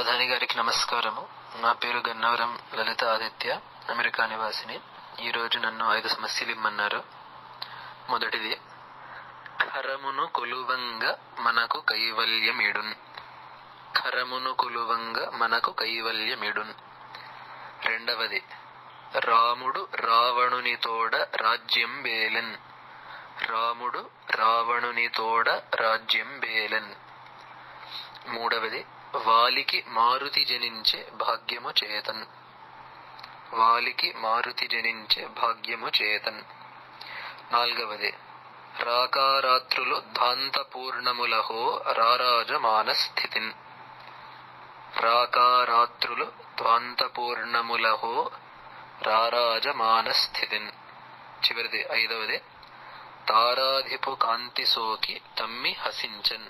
అవధాని గారికి నమస్కారము. నా పేరు గన్నవరం లలిత ఆదిత్య, అమెరికా నివాసిని. ఈరోజు నన్ను 5 సమస్యలు ఇమ్మన్నారు. మొదటిది, ఖరమును కొలువంగ మనకు కైవల్యమిడున్. ఖరమును కొలువంగ మనకు కైవల్యమిడున్. రెండవది, రాముడు రావణునితోడ రాజ్యం బేలెన్. రాముడు రావణునితోడ రాజ్యం బేలెన్. మూడవది, వాలికి మారుతి జనించే భాగ్యము చేతన్. వాలికి మారుతి జనించే భాగ్యము చేతన్. నాల్గవది, రాకారాత్రులు ధ్వాంతపూర్ణములహో రారాజమాన స్థితిన్. రాకారాత్రులు ధ్వాంతపూర్ణములహో రారాజమాన స్థితిన్. చివరిది 5వది, తారాధిపు కాంతి సోకి తమ్మి హసించన్.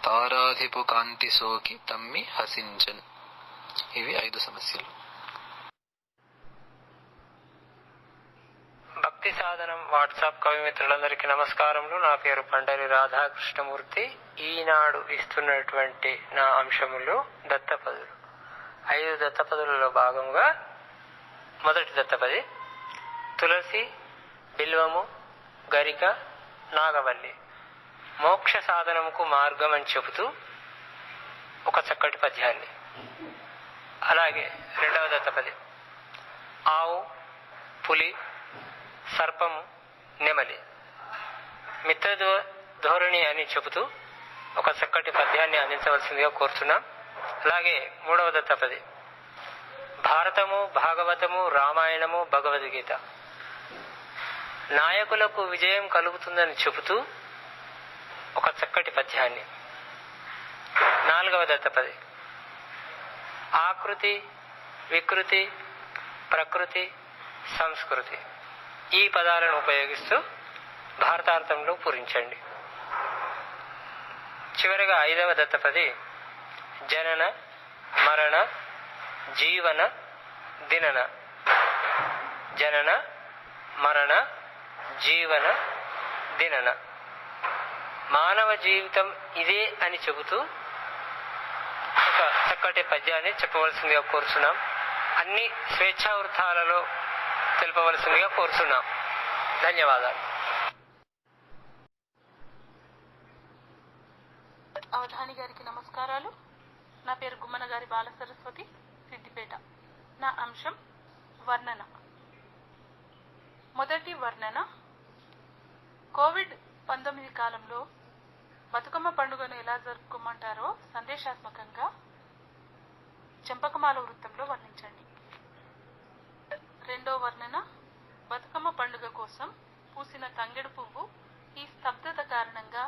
తారాధిపు కాంతి సోకి తమ్మి హసించన్. ఇవి 5 సమస్యలు. భక్తి సాధనం వాట్సాప్ కవి మిత్రులందరికీ నమస్కారములు. నా పేరు పండరి రాధాకృష్ణమూర్తి. ఈనాడు ఇస్తున్నటువంటి నా అంశములు దత్తపదులు. 5 దత్తపదులలో భాగంగా మొదటి దత్తపది, తులసి, బిల్వము, గరిక, నాగవల్లి మోక్ష సాధనముకు మార్గం అని చెబుతూ ఒక చక్కటి పద్యాన్ని. అలాగే రెండవ దత్తపది, ఆవు, పులి, సర్పము, నెమలి మిత్ర ధోరణి అని చెబుతూ ఒక చక్కటి పద్యాన్ని అందించవలసిందిగా కోరుతున్నాం. అలాగే మూడవ దత్తపది, భారతము, భాగవతము, రామాయణము, భగవద్గీత నాయకులకు విజయం కలుగుతుందని చెబుతూ ఒక చక్కటి పద్యాన్ని. నాలుగవ దత్తపది, ఆకృతి, వికృతి, ప్రకృతి, సంస్కృతి ఈ పదాలను ఉపయోగిస్తూ భారతార్థంలో పూరించండి. చివరిగా 5వ దత్తపది, జనన, మరణ, జీవన, దినన. జనన, మరణ, జీవన, దినన. మానవ జీవితం ఇదే అని చెబుతూ ఒక చక్కటి పద్యాన్ని చెప్పవలసిందిగా కోరుచున్నాం. అన్ని స్వేచ్ఛావృతాలలో తెలుపవలసిందిగా కోరుచున్నాం. ధన్యవాదాలు. అవధాని గారికి నమస్కారాలు. నా పేరు గుమ్మన గారి బాల సరస్వతి, సిద్దిపేట. నా అంశం వర్ణన. మొదటి వర్ణన, కోవిడ్-19 కాలంలో బతుకమ్మ పండుగను ఎలా జరుపుకోమంటారో సందేశాత్మకంగా చెంపకమాల వృత్తంలో వర్ణించండి. రెండో వర్ణన, బతుకమ్మ పండుగ కోసం పూసిన తంగెడు పువ్వు ఈ స్తబ్దత కారణంగా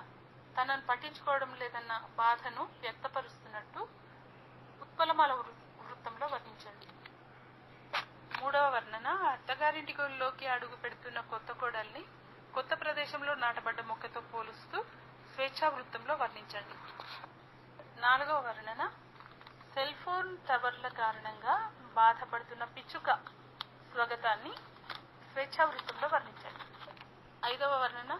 తనను పట్టించుకోవడం లేదన్న బాధను వ్యక్తపరుస్తున్నట్టు ఉత్పలమాల వృత్తంలో వర్ణించండి. మూడవ వర్ణన, అత్తగారింటిలోకి అడుగు పెడుతున్న కొత్త కోడల్ని కొత్త ప్రదేశంలో నాటబడ్డ మొక్కతో పోలుస్తూ స్వేచ్ఛా వృత్తంలో వర్ణించండి. నాలుగవ వర్ణన, సెల్ ఫోన్ టవర్ల కారణంగా బాధపడుతున్న పిచ్చుక స్వాగతాన్ని స్వేచ్ఛా వృత్తంలో వర్ణించండి. 5వ వర్ణన,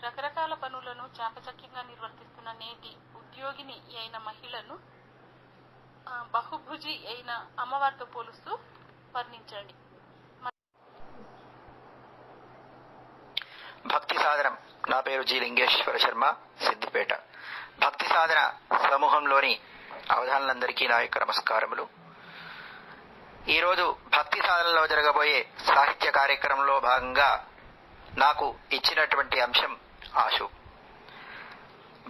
రకరకాల పనులను చాకచక్యంగా నిర్వర్తిస్తున్న నేటి ఉద్యోగిని అయిన మహిళను బహుభుజి అయిన అమ్మవారితో పోలుస్తూ వర్ణించండి. భక్తి సాధనం. నా పేరు జి లింగేశ్వర శర్మ, సిద్దిపేట. భక్తి సాధన సమూహంలోని అవధానులందరికీ నా యొక్క నమస్కారములు. ఈరోజు భక్తి సాధనలో జరగబోయే సాహిత్య కార్యక్రమంలో భాగంగా నాకు ఇచ్చినటువంటి అంశం ఆశు.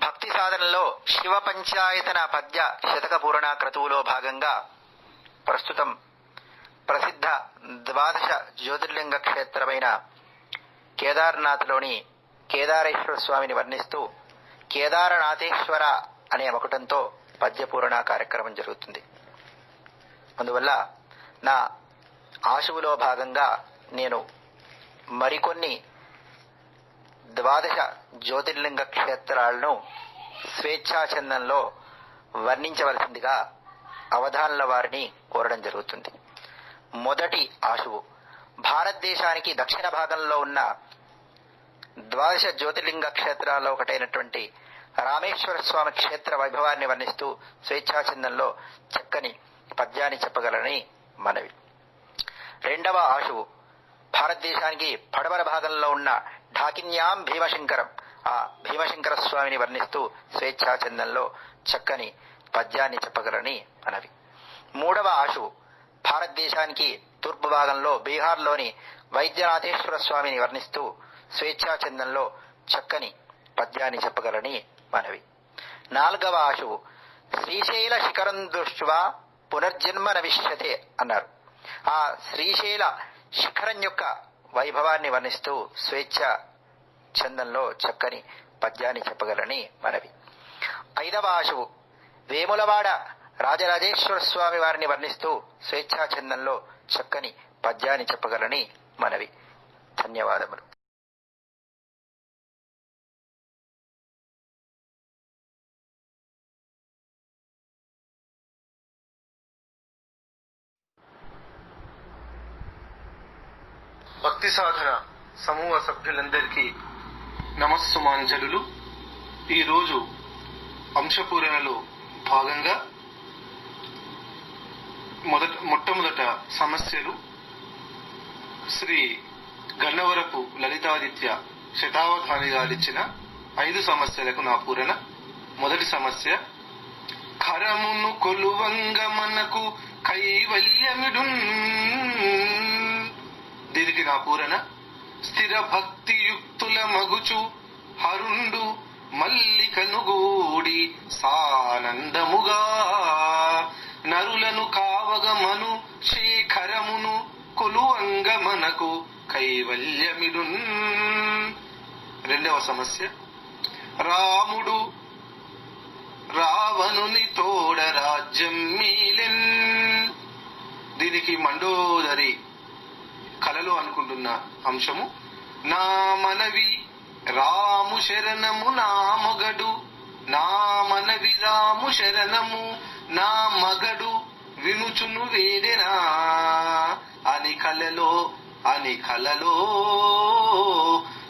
భక్తి సాధనలో శివ పంచాయతన పద్య శతక పూర్ణ క్రతువులో భాగంగా ప్రస్తుతం ప్రసిద్ధ ద్వాదశ జ్యోతిర్లింగ క్షేత్రమైన కేదార్నాథ్లోని కేదారేశ్వర స్వామిని వర్ణిస్తూ కేదారనాథేశ్వర అనే మకుటంతో పద్యపూరణ కార్యక్రమం జరుగుతుంది. అందువల్ల నా ఆశువులో భాగంగా నేను మరికొన్ని ద్వాదశ జ్యోతిర్లింగ క్షేత్రాలను స్వేచ్ఛాచందంలో వర్ణించవలసిందిగా అవధానుల వారిని కోరడం జరుగుతుంది. మొదటి ఆశువు, భారతదేశానికి దక్షిణ భాగంలో ఉన్న ద్వాదశ జ్యోతిర్లింగ క్షేత్రాల్లో ఒకటైనటువంటి రామేశ్వర స్వామి క్షేత్ర వైభవాన్ని వర్ణిస్తూ స్వేచ్ఛాచందంలో చక్కని పద్యాన్ని చెప్పగలరని మనవి. రెండవ ఆశువు భారతదేశానికి పడమర భాగంలో ఉన్న ఢాకిన్యాం భీమశంకరం, ఆ భీమశంకర స్వామిని వర్ణిస్తూ స్వేచ్ఛాచందంలో చక్కని పద్యాన్ని చెప్పగలరని మనవి. మూడవ ఆశువు భారతదేశానికి తూర్పు భాగంలో బీహార్లోని వైద్యనాథేశ్వర స్వామిని వర్ణిస్తూ స్వేచ్ఛాచందంలో చక్కని పద్యాన్ని చెప్పగలని మనవి. నాలుగవ ఆశువు శ్రీశైల శిఖరం దృష్ట్వా పునర్జన్మ నవిష్యతే అన్నారు. ఆ శ్రీశైల శిఖరం యొక్క వైభవాన్ని వర్ణిస్తూ స్వేచ్ఛ ఛందంలో చక్కని పద్యాన్ని చెప్పగలని మనవి. ఐదవ ఆశువు వేములవాడ రాజరాజేశ్వర స్వామి వారిని వర్ణిస్తూ స్వేచ్ఛాచందంలో చక్కని పద్యాన్ని చెప్పగలని మనవి. ధన్యవాదములు. భక్తి సాధన సమూహ సభ్యులందరికీ నమస్సుమాంజలులు. ఈరోజు అంశపూరణలో భాగంగా మొట్టమొదట సమస్యలు శ్రీ గన్నవరపు లలితాదిత్య శతావధాని గారిచ్చిన 5 సమస్యలకు నా పూరణ. మొదటి సమస్య, ఖరమును కొలువంగ మనకు కైవల్యమిడున్. దీనికి నా పూరణ, స్థిర భక్తియుక్తుల మగుచు హరుండు మల్లికనుగూడి సానందముగా నరులను కావగమను శేఖరమును కొలువంగ మనకు కైవల్యమిడున్. రెండవ సమస్య, రాముడు రావణుని తోడ రాజ్యం మీలెన్. దీనికి మండోదరి కలలో అనుకుంటున్న అంశము, నా మనవి రాము శరణము నా మొగడు, నా మనవి రాము శరణము నా మగడు వినుచును వేడెనా అని కలలో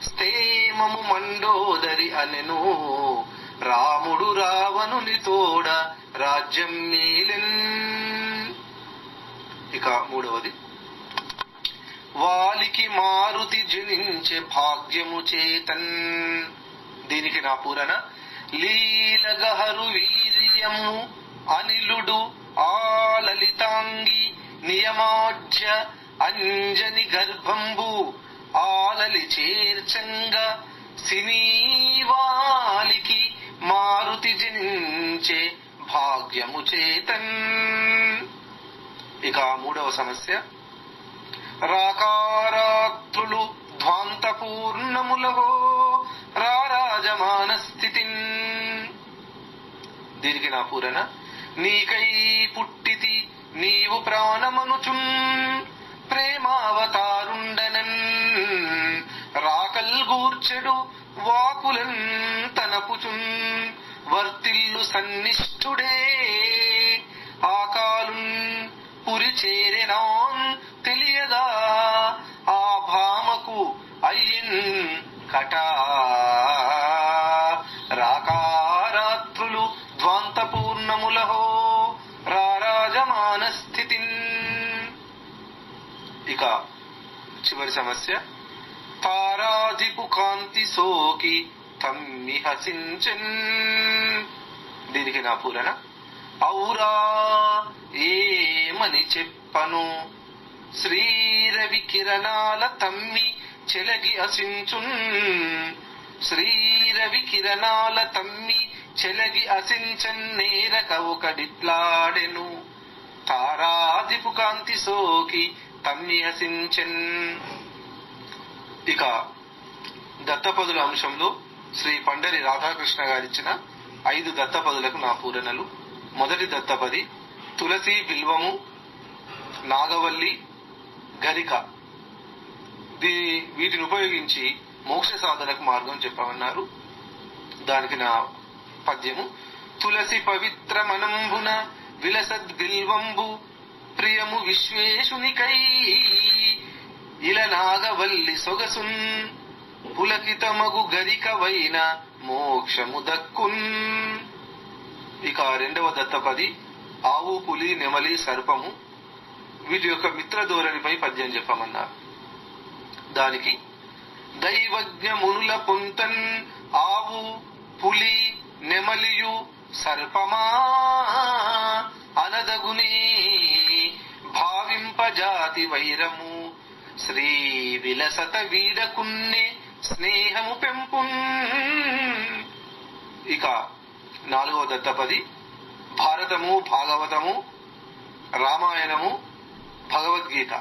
స్థేమము మండోదరి అనెను. రాముడు రావణుని తోడ రాజ్యం మీలెన్. ఇక మూడవది, వాలికి మారుతి జనించే భాగ్యము చేతన్. దీనికి నా పూరణ, లీలగహరు వీర్యము అనిలుడు ఆ లలితాంగి నియమాఢ్య అంజని గర్భంబు ఆలలి చేర్చంగ సినీవాలికి మారుతి జనించే భాగ్యము చేతన్. ఇక మూడవ సమస్య, రాకారాత్రులు ధ్వాంతపూర్ణములవో రారాజమాన స్థితిన్. దీనికి నా పూరణ, నీకై పుట్టితి నీవు ప్రాణమనుచున్ ప్రేమావతారుండనన్ రాకల్ గూర్చెడు వాకులన్ తనపుచున్ వర్తిల్లు సన్నిష్ఠుడే ఆకాలున్ పురి చేరెనాన్ తెలియదా ఆ భామకు అయ్యన్ కటా. రాకారాత్రులు ధ్వాంతపూర్ణములహో రారాజమాన స్థితిన్. ఇక చివరి సమస్య, తారాధిపు కాంతి సోకి తమ్మి హసించన్. దీనికి నా పూరణ, ఔరా ఏమని చెప్పను శ్రీరవి కిరణాల తమ్మి చెలగి అసించున్. శ్రీరవి కిరణాల తమ్మి చెలగి అసించన్ నేరక ఒకడిట్లాడెను తారాదిపు కాంతి సోకి తమ్మి అసించన్. ఇక దత్తపదుల అంశంలో శ్రీ పండరి రాధాకృష్ణ గారిచ్చిన 5 దత్తపదులకు నా పూరణలు. మొదటి దత్తపది, తులసి బిల్వము నాగవల్లి గరిక. వీటిని ఉపయోగించి మోక్ష సాధనకు మార్గం చెప్పమన్నారు. దానికి నా పద్యము, తులసి పవిత్ర మనంబున విలసద్బిల్వంబు ప్రియము విశ్వేశునికై ఇల నాగవల్లి సొగసున్ పులకితమగు గరికవైన మోక్షము దక్కున్. ఇక రెండవ దత్తపది ఆవు, పులి, నెమలి, సర్పము వీటి యొక్క మిత్ర ధోరణిపై పద్యం చెప్పమన్నారు. దానికి దైవజ్ఞ మునుల పొంతన్ ఆవు, పులి, నెమలియు సర్పమా అనదగునే భావింపజాతి వైరము శ్రీ విలసత వీరకున్నే స్నేహము పెంపున్. ఇక నాలుగవ దత్తపది భారతము, భాగవతము, రామాయణము, భగవద్గీత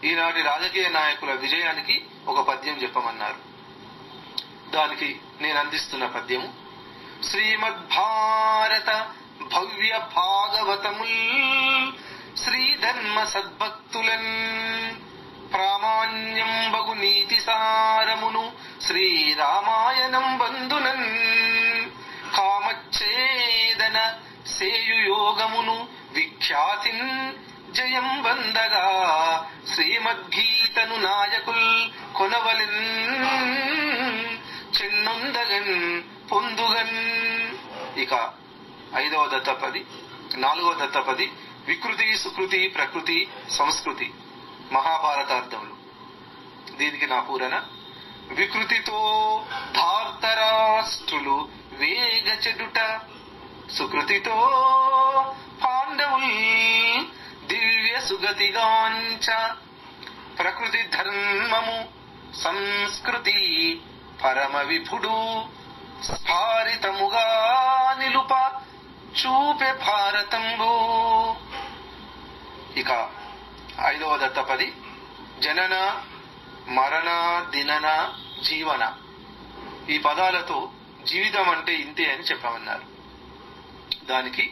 ఈనాటి రాజకీయ నాయకుల విజయానికి ఒక పద్యం చెప్పమన్నారు. దానికి నేను అందిస్తున్న పద్యము శ్రీమద్భారత భవ్య భాగవతముల్ శ్రీధర్మ సద్భక్తులన్ ప్రామాణ్యం బగు నీతి సారమును శ్రీరామాయణం బంధునన్ కామచ్ఛేదన సేయు యోగమును విఖ్యాతిన్ జయం వందగా శ్రీమద్గీతను నాయకుల్ కొనవలిన్ చెన్నొందగన్ పొందుగన్. ఇక ఐదవ దత్తపది నాలుగవ దత్తపది వికృతి, సుకృతి, ప్రకృతి, సంస్కృతి మహాభారతార్థములు. దీనికి నా పూరణ వికృతితో ధార్తరాష్ట్రులు వేగ చెడుట, సుకృతితో పాండవుల్ దివ్య సుగతిగాంచ, ప్రకృతి ధర్మము సంస్కృతి పరమ విభుడు స్ఫారితముగా నిలుప చూపె భారతంబు. ఇక ఐదవ దత్తపది జనన, మరణ, దినన, జీవన ఈ పదాలతో జీవితం అంటే ఇంతే అని చెప్పమన్నారు. దానికి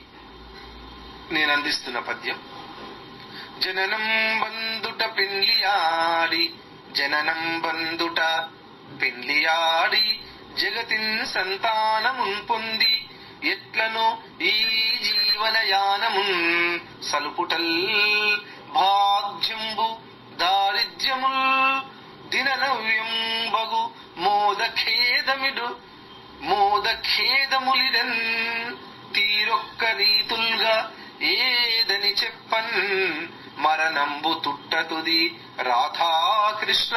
నేను అందిస్తున్న పద్యం జననం బందుట పెండ్లియాడి, జననం బందుట పెండ్లియాడి జగతిన్ సంతానమున్ పొంది ఎట్లనో ఈ జీవనయానమున్ సలుపుటల్ భాగ్యంబు దారిద్ర్యముల్ దిననవ్యం బగు మోదఖేదములిదన్ తీరొక్క రీతుల్గా ఏదని చెప్పన్ మరణంబు తుట్టతుది రాధాకృష్ణ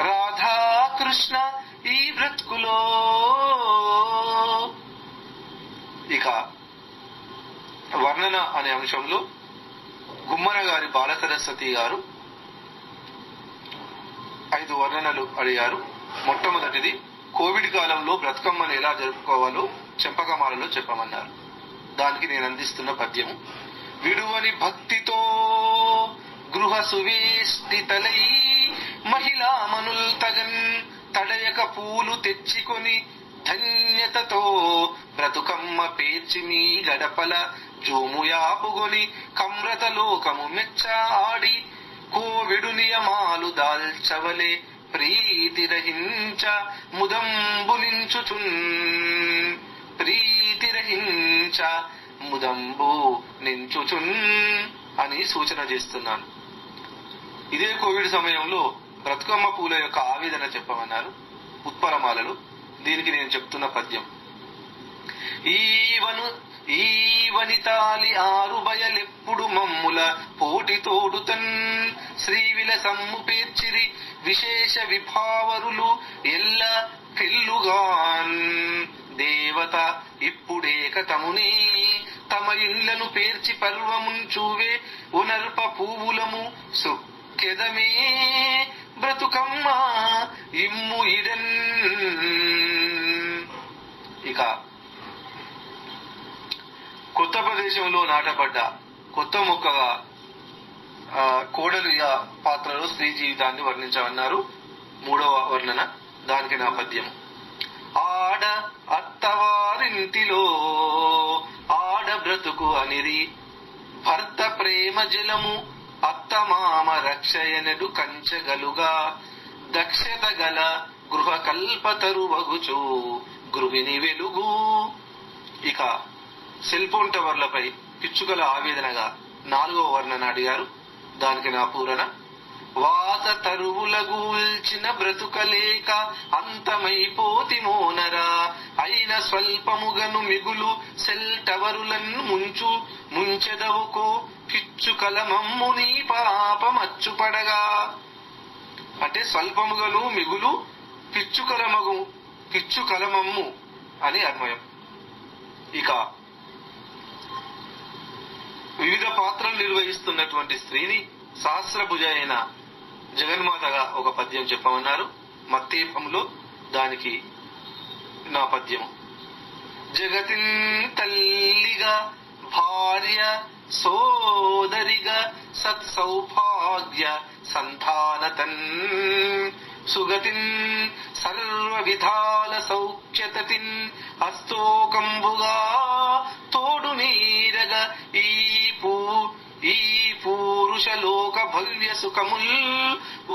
రాధాకృష్ణ ఈ బ్రతుకులో. ఇక వర్ణన అనే అంశంలో గుమ్మన గారి బాలసరస్వతి గారు 5 వర్ణనలు అడిగారు. మొట్టమొదటిది కోవిడ్ కాలంలో బ్రతుకమ్మను ఎలా జరుపుకోవాలో చెంపకమాలలో చెప్పమన్నారు. దానికి నేను అందిస్తున్న పద్యము విడువని భక్తితో గృహ సువేష్టితలై మహిళా మనుల్ తగన్ తడయక పూలు తెచ్చికొని ధన్యతతో బ్రతుకమ్మ పేర్చి మీ గడపల జోముయాపుగొని కమ్రత లోకము మెచ్చ ఆడి కోవిడు నియమాలు దాల్చవలే ప్రీతిరహించ ముదంబు నించుచున్, ప్రీతిరహించ ముదంబు నించుచున్ అని సూచన చేస్తున్నాను. ఇదే కోవిడ్ సమయంలో బ్రతుకమ్మ పూల యొక్క ఆవేదన చెప్పమన్నారు ఉత్పలమాలలు. దీనికి నేను చెప్తున్న పద్యం ఈవనితాలి ఆరు బయలెప్పుడు మమ్ముల పోటి తోడుతన్ శ్రీవిల సమ్ము పేర్చిరి విశేష విభావరులు ఎల్ల పెళ్ళుగాన్ దేవత ఇప్పుడేక తమునే తమ ఇళ్లను పేర్చి పర్వముంచూవే ఉనర్ప పువ్వులము సుక్కెదమే బ్రతుకమ్మ ఇమ్ము ఇడన్. ఇక కొత్త ప్రదేశంలో నాటబడ్డ కొత్త మొక్కగా కోడలు పాత్రలో స్త్రీ జీవితాన్ని వర్ణించమన్నారు. 3వ వర్ణన. దానికి నా పద్యం ఆడ అత్తవారింటిలో ఆడ బ్రతుకు అనిరి భర్త ప్రేమ జలము అత్తమామ రక్షయనడు కంచగలుగా దక్షత గల గృహ కల్పతరు వగుచు గృహిణి వెలుగు. ఇక సెల్ ఫోన్ టవర్లపై పిచ్చుకల ఆవేదనగా 4వ వర్ణన అడిగారు. దానికి నా పూరణ వాస తరువులగూల్చిన బ్రతుకలేక అంతమైపోతిమోనరా అయిన స్వల్పముగను మిగులు సెల్టవరులన్ ముంచెదవుకో కిచ్చు కలమమ్ము నీ పాపమచ్చుపడగా. అంటే స్వల్పముగను మిగులు కిచ్చు కలమమ్ము అని అన్వయం. ఇక వివిధ పాత్రలు నిర్వహిస్తున్నటువంటి స్త్రీని సహస్రభుజ అయిన జగన్మాతగా ఒక పద్యం చెప్పమన్నారు. మత్తేపంలో దానికి నా పద్యము. జగతిన్ తల్లిగా భార్య సోదరిగా సత్సౌభాగ్య సంధానతన్ సుగతిన్ సర్వ విధాల సౌఖ్యతతిన్ అస్తోకంబుగా తోడు నీరగ ఈ పూరుషలోక భవ్య సుఖముల్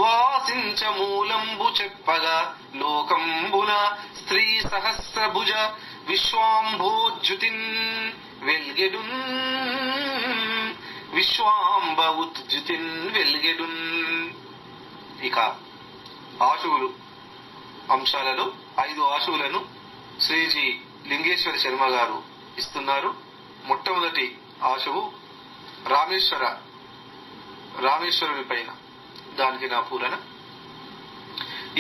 వాసించ మూలంబు చెప్పగా లోకంబున స్త్రీ సహస్రభుజ విశ్వాంభోజ్యుతిన్ వెల్గెడున్ విశ్వాంబవుజ్యుతిన్ వెల్గెడున్. ఇక ఆశువులు అంశాలలో 5 ఆశువులను శ్రీజీ లింగేశ్వర శర్మ గారు ఇస్తున్నారు. మొట్టమొదటి ఆశువు రామేశ్వరుని పైన. దానికి నా పూరణ.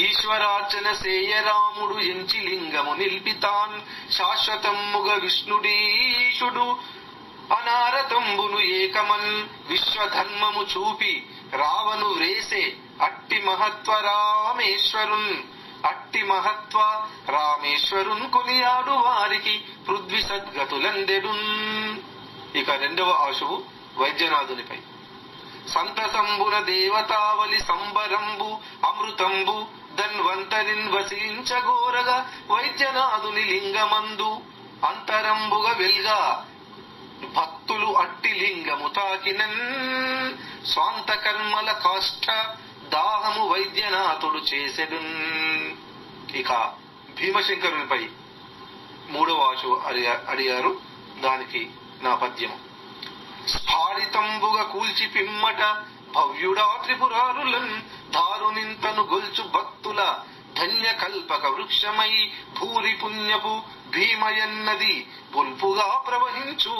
ఈశ్వరార్చన సేయరాముడు ఎంచి లింగము నిల్పితాన్ శాశ్వతమ్ముగ విష్ణుడీశుడు అనారతంబును ఏకమన్ విశ్వధర్మము చూపి రావను వ్రేసే అట్టి మహత్వ రామేశ్వరున్ కొనియాడు వారికి పృథ్వీ సద్గతులందెడున్. ఇక రెండవ ఆశువు వైద్యనాథునిపై. సంతసంబున దేవతావలి సంబరంబు అమృతంబు ధన్వంతరిన్ వసించగోరగా వైద్యనాథుని లింగమందు అంతరంబుగా వెల్గా భక్తులు అట్టి లింగము తాకినన్ స్వాంత కర్మల కాష్ట దాహము వైద్యనాథుడు చేసెడున్. ఇక భీమశంకరునిపై 3వ ఆశువు అడిగారు. దానికి నా పద్యము. స్ఫారితంబుగా కూల్చి పిమ్మట భవ్యుడా త్రిపురారులన్ దారునింతను గొల్చు భక్తుల ధన్య కల్పక వృక్షమై భూరి పుణ్యపు భీమయన్నది పొల్పుగా ప్రవహించు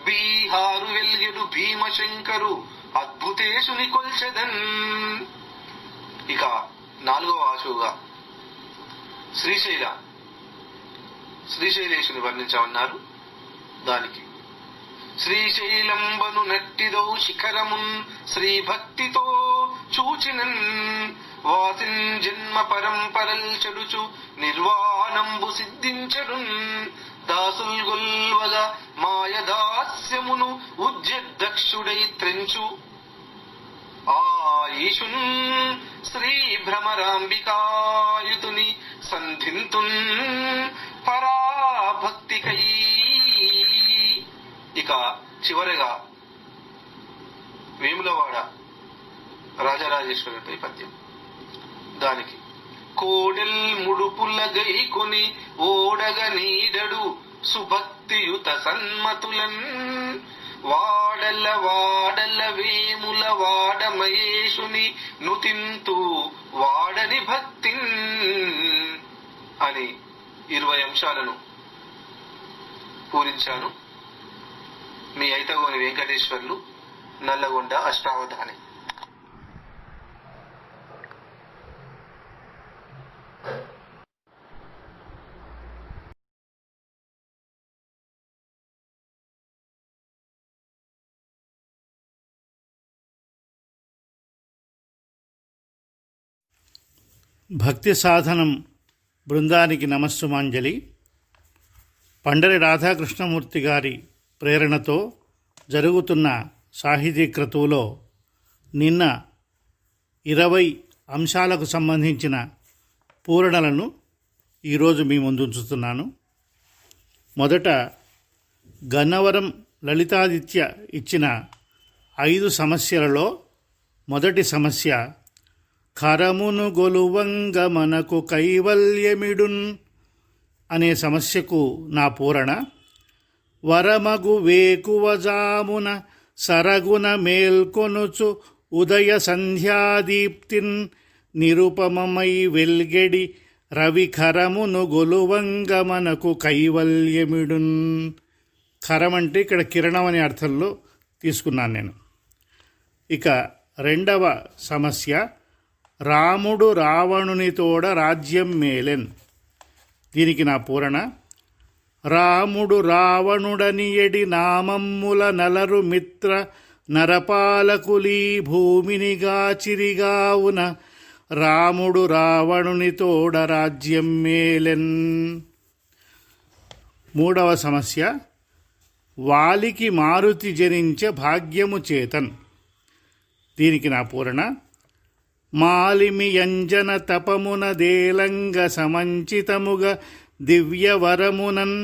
బీహారు వెల్గెడు భీమశంకరు అద్భుతేశుని కొల్చెదన్. ఇక 4వ ఆశువుగా శ్రీశైలేశుని వర్ణించమన్నారు. దానికి శ్రీశైలంబను నట్టిదో శిఖరమున్ శ్రీ భక్తితో చూచినన్ వాసిన్ జన్మ పరంపరల్ చెడుచు నిర్వాణంబు సిద్ధించడున్ దాసుల్ గొల్వగా మాయదాస్యమును ఉజ్జద్దక్షుడై త్రెంచు ఆ ఈశున్ శ్రీ భ్రమరాంబికాయుతుని సంధింతున్ పరాభక్తికై. ఇక చివరిగా వేములవాడ రాజరాజేశ్వరుడిపై పద్యం. దానికి కోడెల్ ముడుపుల గై కొని ఓడగ నీడడు సుభక్తియుత సన్మతులన్ వాడల వేముల వాడ మహేశుని నుతింతు వాడని భక్తిన్ అని 20 అంశాలను పూరించాను. మీ ఐతగోని వెంకటేశ్వర్లు, నల్లగొండ అష్టావధాని. భక్తి సాధనం బృందానికి నమస్సుమాంజలి. పండరి రాధాకృష్ణమూర్తి గారి ప్రేరణతో జరుగుతున్న సాహితీ క్రతువులో నిన్న 20 అంశాలకు సంబంధించిన పూరణలను ఈరోజు మీ ముందుంచుతున్నాను. మొదట గన్నవరం లలితాదిత్య ఇచ్చిన 5 సమస్యలలో మొదటి సమస్య ఖరమును గొలువంగ మనకు కైవల్యమిడున్ అనే సమస్యకు నా పూరణ. వరమగు వేకువజామున సరగున మేల్కొనుచు ఉదయ సంధ్యాదీప్తిన్ నిరుపమమై వెల్గెడి రవిఖరమును గొలువంగమనకు కైవల్యమిడున్. ఖరం అంటే ఇక్కడ కిరణం అనే అర్థంలో తీసుకున్నాను నేను. ఇక రెండవ సమస్య, రాముడు రావణునితోడ రాజ్యం మేలెన్. దీనికి నా పూరణ: రాముడు రావణుడనియడి నామమ్ముల నలరు మిత్ర నరపాలకులీ భూమిని గాచిరిగావున రాముడు రావణునితోడ రాజ్యం మేలెన్. మూడవ సమస్య, వాలికి మారుతి జనించ భాగ్యము చేతన్. దీనికి నా పూరణ: మాలిమి యంజన తపమున దేలంగ సమంచితముగ దివ్యవరమునన్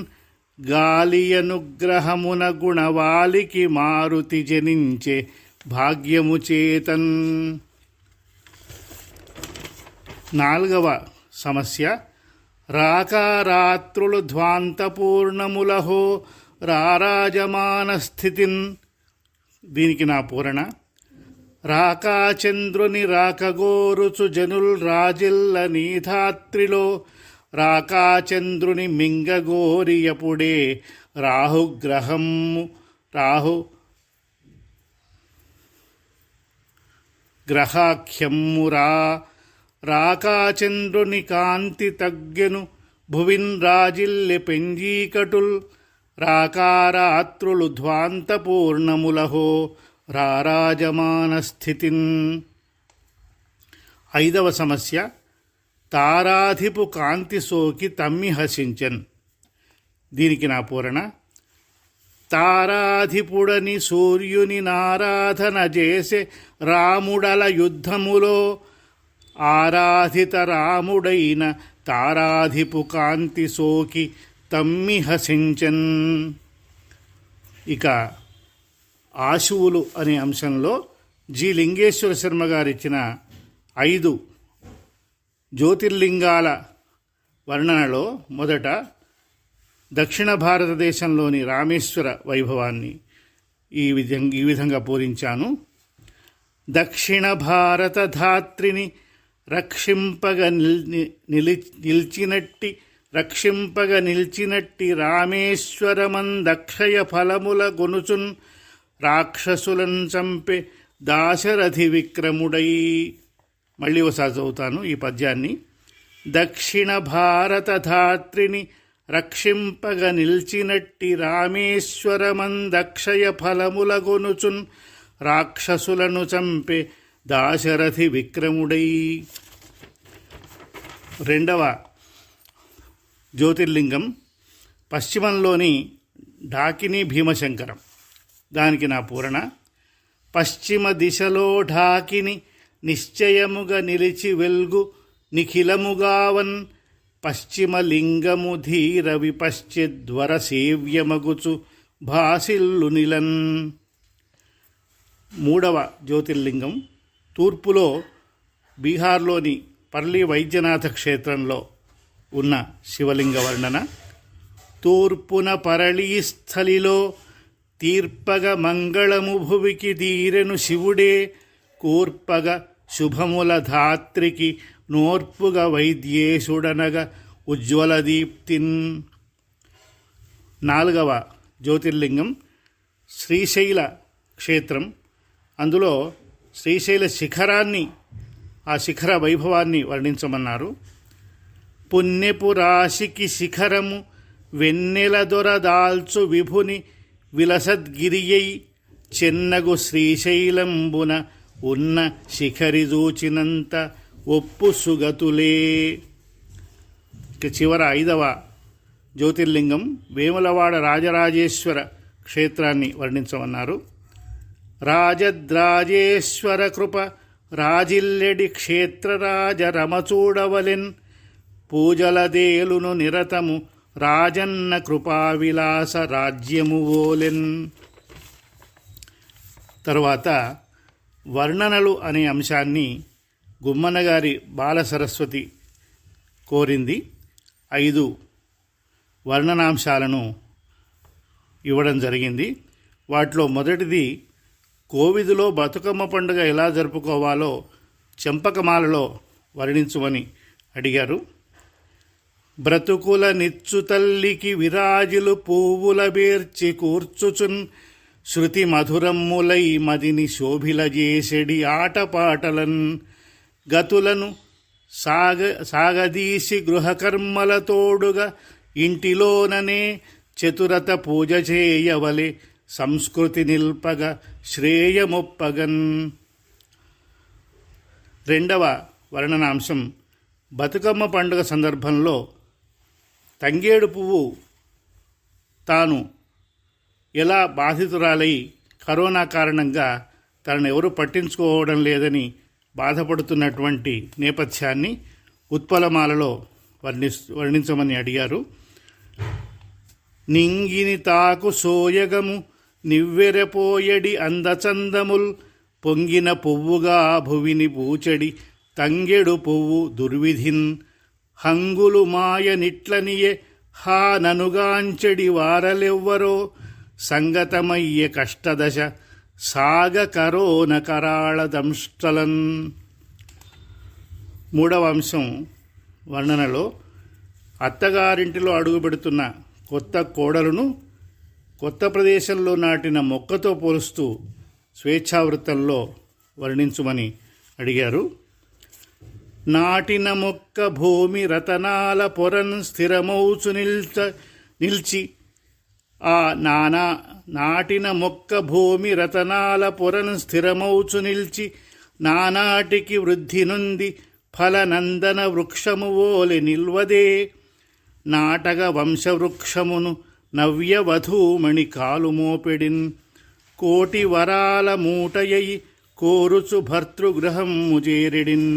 గాలియనుగ్రహమున గుణవాలికి మారుతి జనించే భాగ్యము చేతన్. నాలుగవ సమస్య, రాకారాత్రులు ధ్వాంతపూర్ణములహో రారాజమాన స్థితిన్. దీనికి నా పూరణ: రాకాచంద్రుని రాకగోరుచు జనుల్ రాజిల్ల నీధాత్రిలో రాకాచంద్రుని మింగగోరియపుడే గ్రహాఖ్యమ్మురా. రాకాచంద్రుని కాంతి తగ్గెను భువిన్ రాజిల్లె పెంజీకటుల్ రాకారాత్రులు ధ్వాంతపూర్ణములహో రారాజమాన స్థితిన్. ఐదవ సమస్య, తారాధిపు కాంతి సోకి తమ్మి హసించన్. దీనికి నా పూరణ: తారాధిపుడని సూర్యుని నారాధన చేసే రాముడల యుద్ధములో ఆరాధిత రాముడైన తారాధిపు కాంతి సోకి తమ్మి హసించన్. ఇక ఆశువులు అనే అంశంలో జి లింగేశ్వర శర్మ గారిచ్చిన 5 జ్యోతిర్లింగాల వర్ణనలో మొదట దక్షిణ భారతదేశంలోని రామేశ్వర వైభవాన్ని ఈ విధంగా పూరించాను. దక్షిణ భారత ధాత్రిని రక్షింపగ నిల్చినట్టి రామేశ్వరమందక్షయ ఫలముల గొనుచున్ రాక్షసులను చంపే దాశరథి విక్రముడై. మళ్ళీ ఒకసారి చదువుతాను ఈ పద్యాన్ని. దక్షిణ భారత ధాత్రిని రక్షింపగ నిల్చినట్టి రామేశ్వరమందక్షయ ఫలముల గొనుచున్ రాక్షసులను చంపే దాశరథి విక్రముడై. రెండవ జ్యోతిర్లింగం పశ్చిమంలోని ఢాకిని భీమశంకరం. దానికి నా పూరణ: పశ్చిమ దిశలో ఢాకిని నిశ్చయముగా నిలిచి వెల్గు నిఖిలముగావన్ పశ్చిమ లింగము ధీర విపశ్చిద్వర సేవ్యమగుచు భాసిల్లు నిలన్. మూడవ జ్యోతిర్లింగం తూర్పులో బీహార్లోని పర్లి వైద్యనాథ క్షేత్రంలో ఉన్న శివలింగ వర్ణన. తూర్పున పరళీస్థలిలో తీర్పగ మంగళము భువికి దీరెను శివుడే కూర్పగ శుభముల ధాత్రికి నోర్పుగ వైద్యేశుడనగ ఉజ్వల దీప్తిన్. నాలుగవ జ్యోతిర్లింగం శ్రీశైల క్షేత్రం. అందులో శ్రీశైల శిఖరాన్ని, ఆ శిఖర వైభవాన్ని వర్ణించమన్నారు. పుణ్యపు రాశికి శిఖరము వెన్నెల దొరదాల్చు విభుని విలసద్గిరియై చెన్నగు శ్రీశైలంబున ఉన్న శిఖరి దూచినంత ఒప్పు సుగతులే. చివర 5వ జ్యోతిర్లింగం వేములవాడ రాజరాజేశ్వర క్షేత్రాన్ని వర్ణించమన్నారు. రాజద్రాజేశ్వర కృప రాజిల్లెడి క్షేత్రరాజ రమచూడవలెన్ పూజలదేలును నిరతము రాజన్న కృపావిలాస రాజ్యము ఓలెన్. తరువాత వర్ణనలు అనే అంశాన్ని గుమ్మనగారి బాలసరస్వతి కోరింది. 5 వర్ణనాంశాలను ఇవ్వడం జరిగింది. వాటిలో మొదటిది కోవిదులో బతుకమ్మ పండుగ ఎలా జరుపుకోవాలో చెంపకమాలలో వర్ణించుమని అడిగారు. బ్రతుకుల నిచ్చు తల్లికి విరాజులు పువ్వుల బేర్చి కూర్చుచున్ శృతి మధురమ్ములై మదిని శోభిలజేసెడి ఆటపాటలన్ గతులను సాగదీసి గృహకర్మల తోడుగా ఇంటిలోననే చతురత పూజ చేయవలె సంస్కృతి నిల్పగ శ్రేయమొప్పగన్. రెండవ వర్ణనాంశం బతుకమ్మ పండుగ సందర్భంలో తంగేడు పువ్వు తాను ఎలా బాధితురాలై కరోనా కారణంగా తనను ఎవరూ పట్టించుకోవడం లేదని బాధపడుతున్నటువంటి నేపథ్యాన్ని ఉత్పలమాలలో వర్ణించమని అడిగారు. నింగిని తాకు సోయగము నివ్వెరపోయడి అందచందముల్ పొంగిన పువ్వుగా భువిని పూచడి తంగెడు పువ్వు దుర్విధిన్ హంగులు మాయ నిట్లనియే హా ననుగాంచెడి వారలెవ్వరో సంగతమయ్యే కష్టదశ సాగ కరోన కరాళ దంష్టలన్. మూడవ అంశం వర్ణనలో అత్తగారింటిలో అడుగుపెడుతున్న కొత్త కోడలును కొత్త ప్రదేశంలో నాటిన మొక్కతో పోలుస్తూ స్వేచ్ఛావృత్తంలో వర్ణించుమని అడిగారు. నాటిన మొక్క భూమి రతనాల పొరన్ స్థిరమౌచు నిల్చి ఆ నాటిన మొక్క భూమి రతనాల పొరన్ స్థిరమౌచు నిల్చి నానాటికి వృద్ధి నొంది ఫలనందన వృక్షము ఓలి నిల్వదే నాటక వంశవృక్షమును నవ్యవధూమణి కాలు మోపెడిన్ కోటి వరాల మూటయై కోరుచు భర్తృగృహము చేరెడిన్.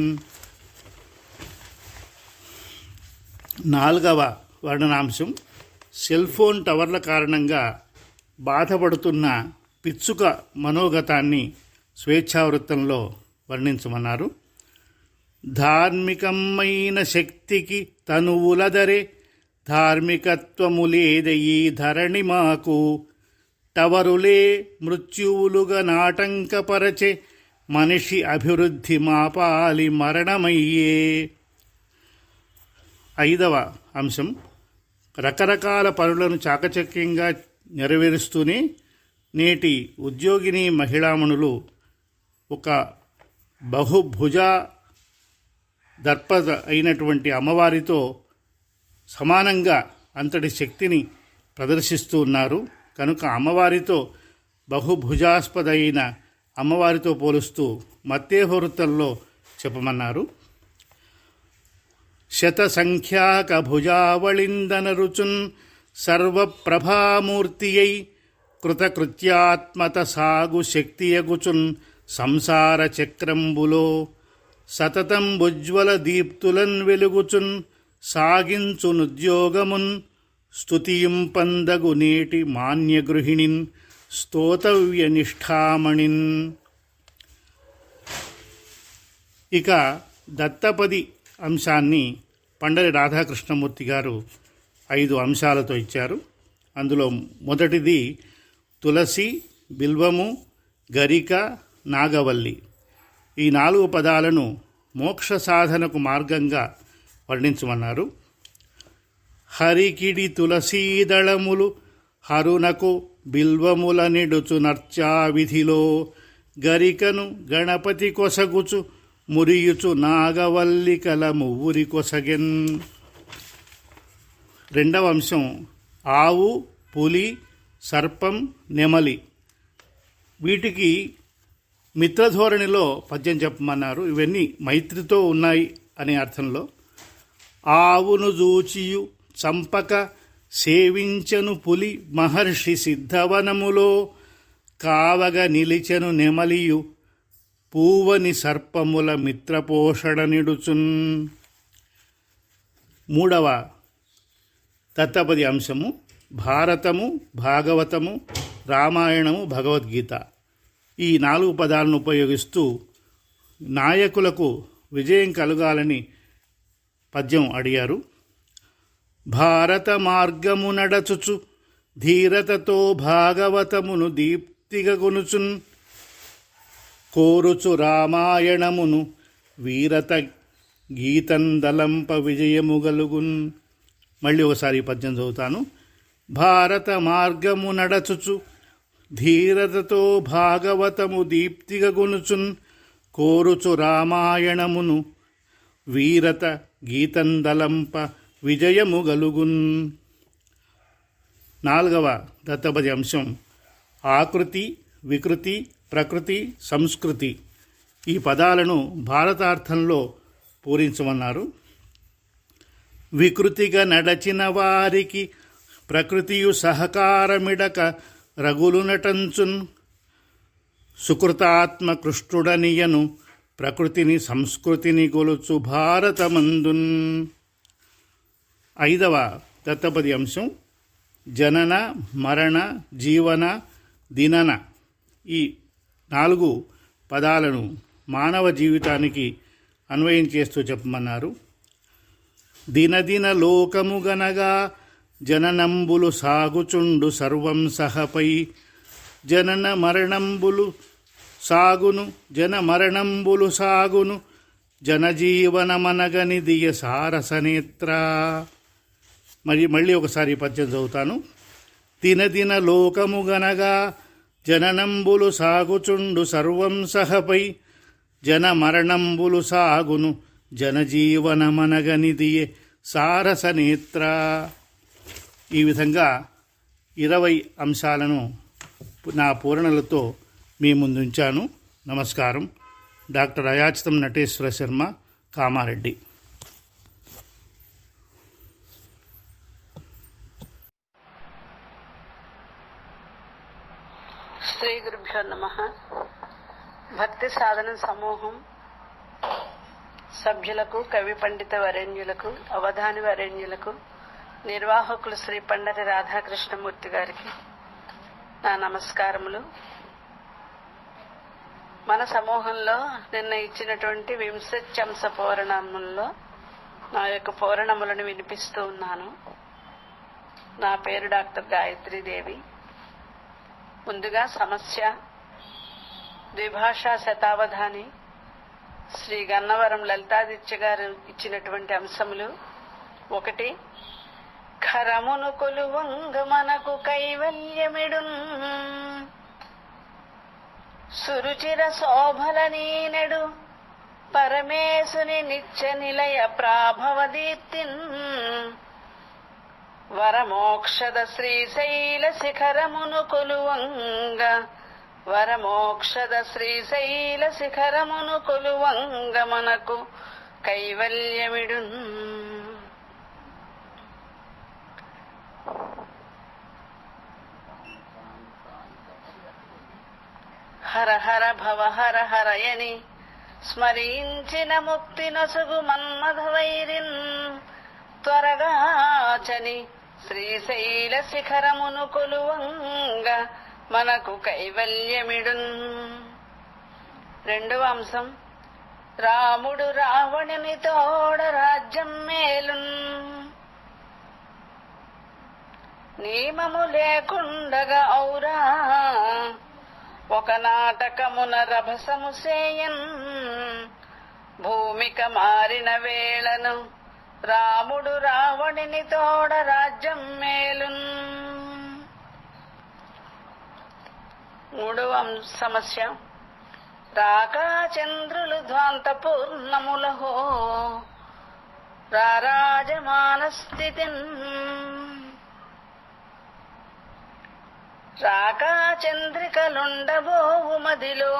నాలుగవ వర్ణనాంశం సెల్ ఫోన్ టవర్ల కారణంగా బాధపడుతున్న పిచ్చుక మనోగతాన్ని స్వేచ్ఛావృత్తంలో వర్ణించమన్నారు. ధార్మికమైన శక్తికి తనువులదరే ధార్మికత్వములేదయీ ధరణి మాకు టవరులే మృత్యువులుగా నాటంకపరచే మనిషి అభివృద్ధి మాపాలి మరణమయ్యే. ఐదవ అంశం రకరకాల పనులను చాకచక్యంగా నెరవేరుస్తూనే నేటి ఉద్యోగిని మహిళామణులు ఒక బహుభుజ దర్పద అయినటువంటి అమ్మవారితో సమానంగా అంతటి శక్తిని ప్రదర్శిస్తూ ఉన్నారు. కనుక అమ్మవారితో బహుభుజాస్పద అయిన అమ్మవారితో పోలుస్తూ మత్తేహ వృత్తంలో చెప్పమన్నారు. శతసంఖ్యాక భుజావళిందన రుచున్ సర్వప్రభామూర్తియై కృతకృత్యాత్మత సాగు శక్తియగుచున్ సంసార చక్రంబులో సతతం ఉజ్వల దీప్తులన్ వెలుగుచున్ సాగించునుద్యోగమున్ స్తుతియింపందగు నేటి మాన్యగృహిణిన్ స్తోతవ్య నిష్ఠామణిన్. ఇక దత్తపది అంశాన్ని పండరి రాధాకృష్ణమూర్తి గారు 5 అంశాలతో ఇచ్చారు. అందులో మొదటిది తులసి, బిల్వము, గరిక, నాగవల్లి. ఈ 4 పదాలను మోక్ష సాధనకు మార్గంగా వర్ణించమన్నారు. హరికిడి తులసీదళములు హరునకు బిల్వముల నిడుచు నర్చా విధిలో గరికను గణపతి కొసగుచు మురియుచు నాగవల్లికల మువ్వురి కొసగెన్. రెండవ అంశం ఆవు, పులి, సర్పం, నెమలి. వీటికి మిత్రధోరణిలో పద్యం చెప్పమన్నారు. ఇవన్నీ మైత్రితో ఉన్నాయి అనే అర్థంలో. ఆవును జూచియు చంపక సేవించను పులి మహర్షి సిద్ధవనములో కావగ నిలిచెను నెమలియు పూవని సర్పముల మిత్రపోషణ నిడుచున్. మూడవ దత్తపది అంశము భారతము, భాగవతము, రామాయణము, భగవద్గీత. ఈ 4 పదాలను ఉపయోగిస్తూ నాయకులకు విజయం కలగాలని పద్యం అడిగారు. భారత మార్గము నడచుచు ధీరతతో భాగవతమును దీప్తిగా కొనుచున్ కోరుచు రామాయణమును వీరత గీతందలంప విజయము గలుగున్. మళ్ళీ ఒకసారి పద్యం చదువుతాను. భారత మార్గము నడచుచు ధీరతతో భాగవతము దీప్తిగా గొనుచున్. కోరుచు రామాయణమును వీరత గీతందలంప విజయము గలుగున్. 4వ దత్తపది అంశం ఆకృతి, వికృతి, ప్రకృతి, సంస్కృతి. ఈ పదాలను భారతార్థంలో పూరించమన్నారు. వికృతిగా నడచిన వారికి ప్రకృతియు సహకారమిడక రగులు నటంచున్. సుకృతాత్మ కృష్ణుడనియను ప్రకృతిని సంస్కృతిని గొలుచు భారతమందున్. 5వ దత్తపది అంశం జనన, మరణ, జీవన, దినన. ఈ 4 పదాలను మానవ జీవితానికి అన్వయం చేస్తూ చెప్పమన్నారు. దినదిన లోకము గనగా జననంబులు సాగుచుండు సర్వం సహపై. జనన మరణంబులు సాగును, జన మరణంబులు సాగును, జనజీవనమనగని దియ సారసనేత్ర. మళ్ళీ ఒకసారి పద్యం చదువుతాను. దినదిన లోకము గనగా జననంబులు సాగుచుండు సర్వం సహపై. జన మరణంబులు సాగును, జనజీవనమనగనిదియే సారసనేత్ర. ఈ విధంగా 20 అంశాలను నా పూరణలతో మీ ముందుంచాను. నమస్కారం. డాక్టర్ అయాచితం నటేశ్వర శర్మ, కామారెడ్డి. శ్రీ గురుభ్యో నమః. భక్తి సాధన సమూహం సభ్యులకు, కవి పండిత వరేణ్యులకు, అవధాని వరేణ్యులకు, నిర్వాహకులు శ్రీ పండరి రాధాకృష్ణమూర్తి గారికి నా నమస్కారములు. మన సమూహంలో నిన్న ఇచ్చినటువంటి 20 అంశ పౌరణముల్లో నా యొక్క పౌరణములను వినిపిస్తూ ఉన్నాను. నా పేరు డాక్టర్ గాయత్రీదేవి. ముందుగా సమస్య ద్విభాషా శతావధాని శ్రీ గన్నవరం లలితాదిత్య గారు ఇచ్చినటువంటి అంశములు. 1 ఖరమును కొలువంగ మనకు కైవల్యమిడున్. సురుచిర శోభల నీనెడు పరమేశుని నిత్య నిలయ ప్రాభవదీప్తిన్. వరమోక్షద శ్రీశైల శిఖరమును కొలువంగ, వరమోక్షద శ్రీశైల శిఖరమును కొలువంగ మనకు కైవల్యమిడున్. హర హర భవ హర హరయని స్మరించిన ముక్తి నసుగు మన్మథ వైరిన్. త్వరగాచని శ్రీశైల శిఖరమును కొలువంగ మనకు కైవల్యమిడున్. 2వ అంశం రాముడు రావణుని తోడ రాజ్యం మేలున్. నియమము లేకుండగా ఔరా ఒక నాటకమున రభసము సేయన్. భూమిక మారిన వేళను రాముడు రావణుని తోడ రాజ్యం మేలున్. 3వ సమస్య రాకా చంద్రులు ధ్వాంత పూర్ణములహో రారాజమాన స్థితిన్. రాకా చంద్రికలుండబోవు మదిలో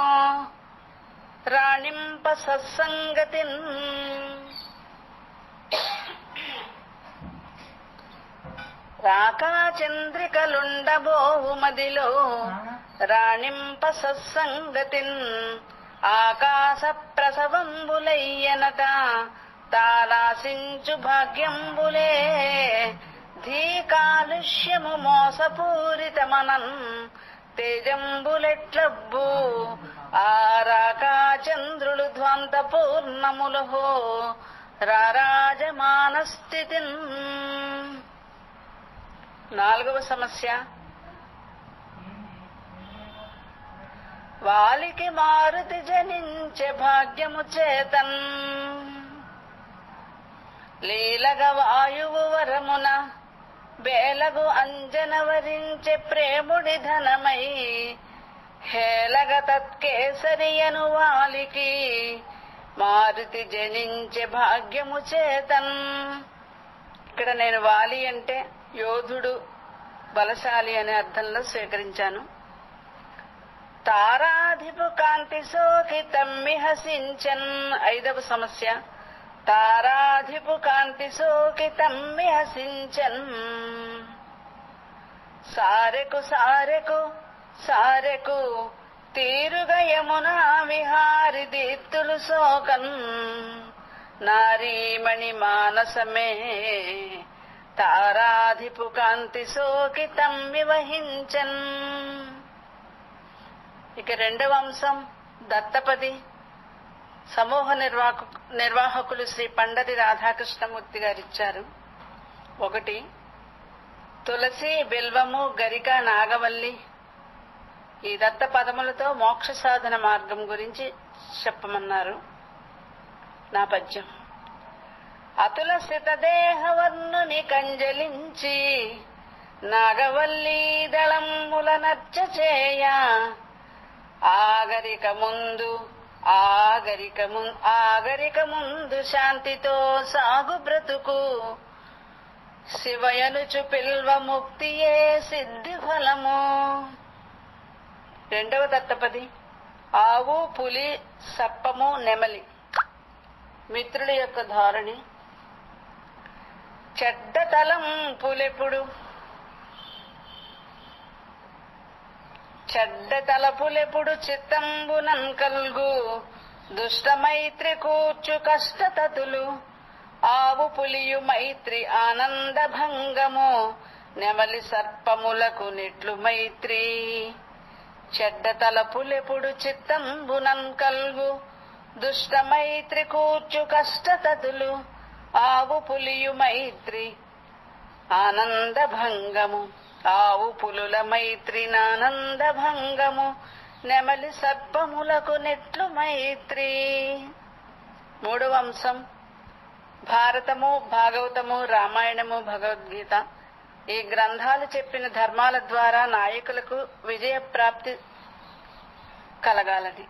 రాణింప సత్సంగతిన్. రాకా చంద్రికలుండబోవు మదిలో రాణింప సత్సంగతిన్. ఆకాశ ప్రసవంబులయ్యనట తారాసించు భాగ్యంబులే. ధీ కాలుష్యము మోసపూరితమనన్ తేజంబులెట్లబ్బు. ఆరాకా చంద్రులు ధ్వంత పూర్ణములహో రారాజమాన స్థితిన్. 4వ సమస్య వాలికి మారుతి జనించే భాగ్యము చేతన్ లీలగ వాయువు వరమున బేలగు అంజన వరించే ప్రేముడి ధనమై హేలగ తత్కేసరియను వాలికి మారుతి జనించే భాగ్యము చేతన్. ఇక్కడ నేను వాలి అంటే యోధుడు, బలశాలి అనే అర్థంలో స్వీకరించాను. తారాధిపు కాంతి సోకి తమ్మి హసించన్. 5వ సమస్య. తారాధిపు కాంతి సోకి తమ్మి హసించన్. సారెకు సారెకు సారెకు తీరుగా యమునా విహారి దీప్తులు సోకన్. నారీమణి మానసమే తారాధిపు కాంతి సోకి తమ్మి వహించన్. ఇక 2వ అంశం దత్తపది. సమూహ నిర్వాహకులు శ్రీ పండరి రాధాకృష్ణమూర్తి గారు ఇచ్చారు. 1 తులసి, బిల్వము, గరిక, నాగవల్లి ఈ దత్త పదములతో మోక్ష సాధన మార్గం గురించి చెప్పమన్నారు. నా పద్యం. అతుల స్థిత దేహవర్ణుని కంజలించి నాగవల్లి దళముల నర్చ చేయ ఆగరిక ముందు శాంతితో సాగు బ్రతుకు శివయనుచు పిల్వ ముక్తియే సిద్ధి ఫలము. 2వ దత్తపది. ఆవు, పులి, సప్పము, నెమలి మిత్రుల యొక్క ధోరణి. చెడ్డ తలపులెప్పుడు చిత్తంబునన్ కల్గు దుష్ట మైత్రి కూర్చు కష్టతతులు. ఆవు పులియు మైత్రి ఆనంద భంగము నెమలి సర్పములకు నెట్లు మైత్రి. చెడ్డ తలపులెప్పుడు చిత్తంబునన్ కల్గు దుష్ట మైత్రి కూర్చు కష్టతతులు. ఆవు పులియు మైత్రి ఆనంద భంగము. ఆవు పులుల మైత్రి నానంద భంగము నెమలి సర్పములకు నెట్లు మైత్రి. 3వ అంశం భారతము, భాగవతము, రామాయణము, భగవద్గీత ఈ గ్రంథాలు చెప్పిన ధర్మాల ద్వారా నాయకులకు విజయ ప్రాప్తి కలగాలని.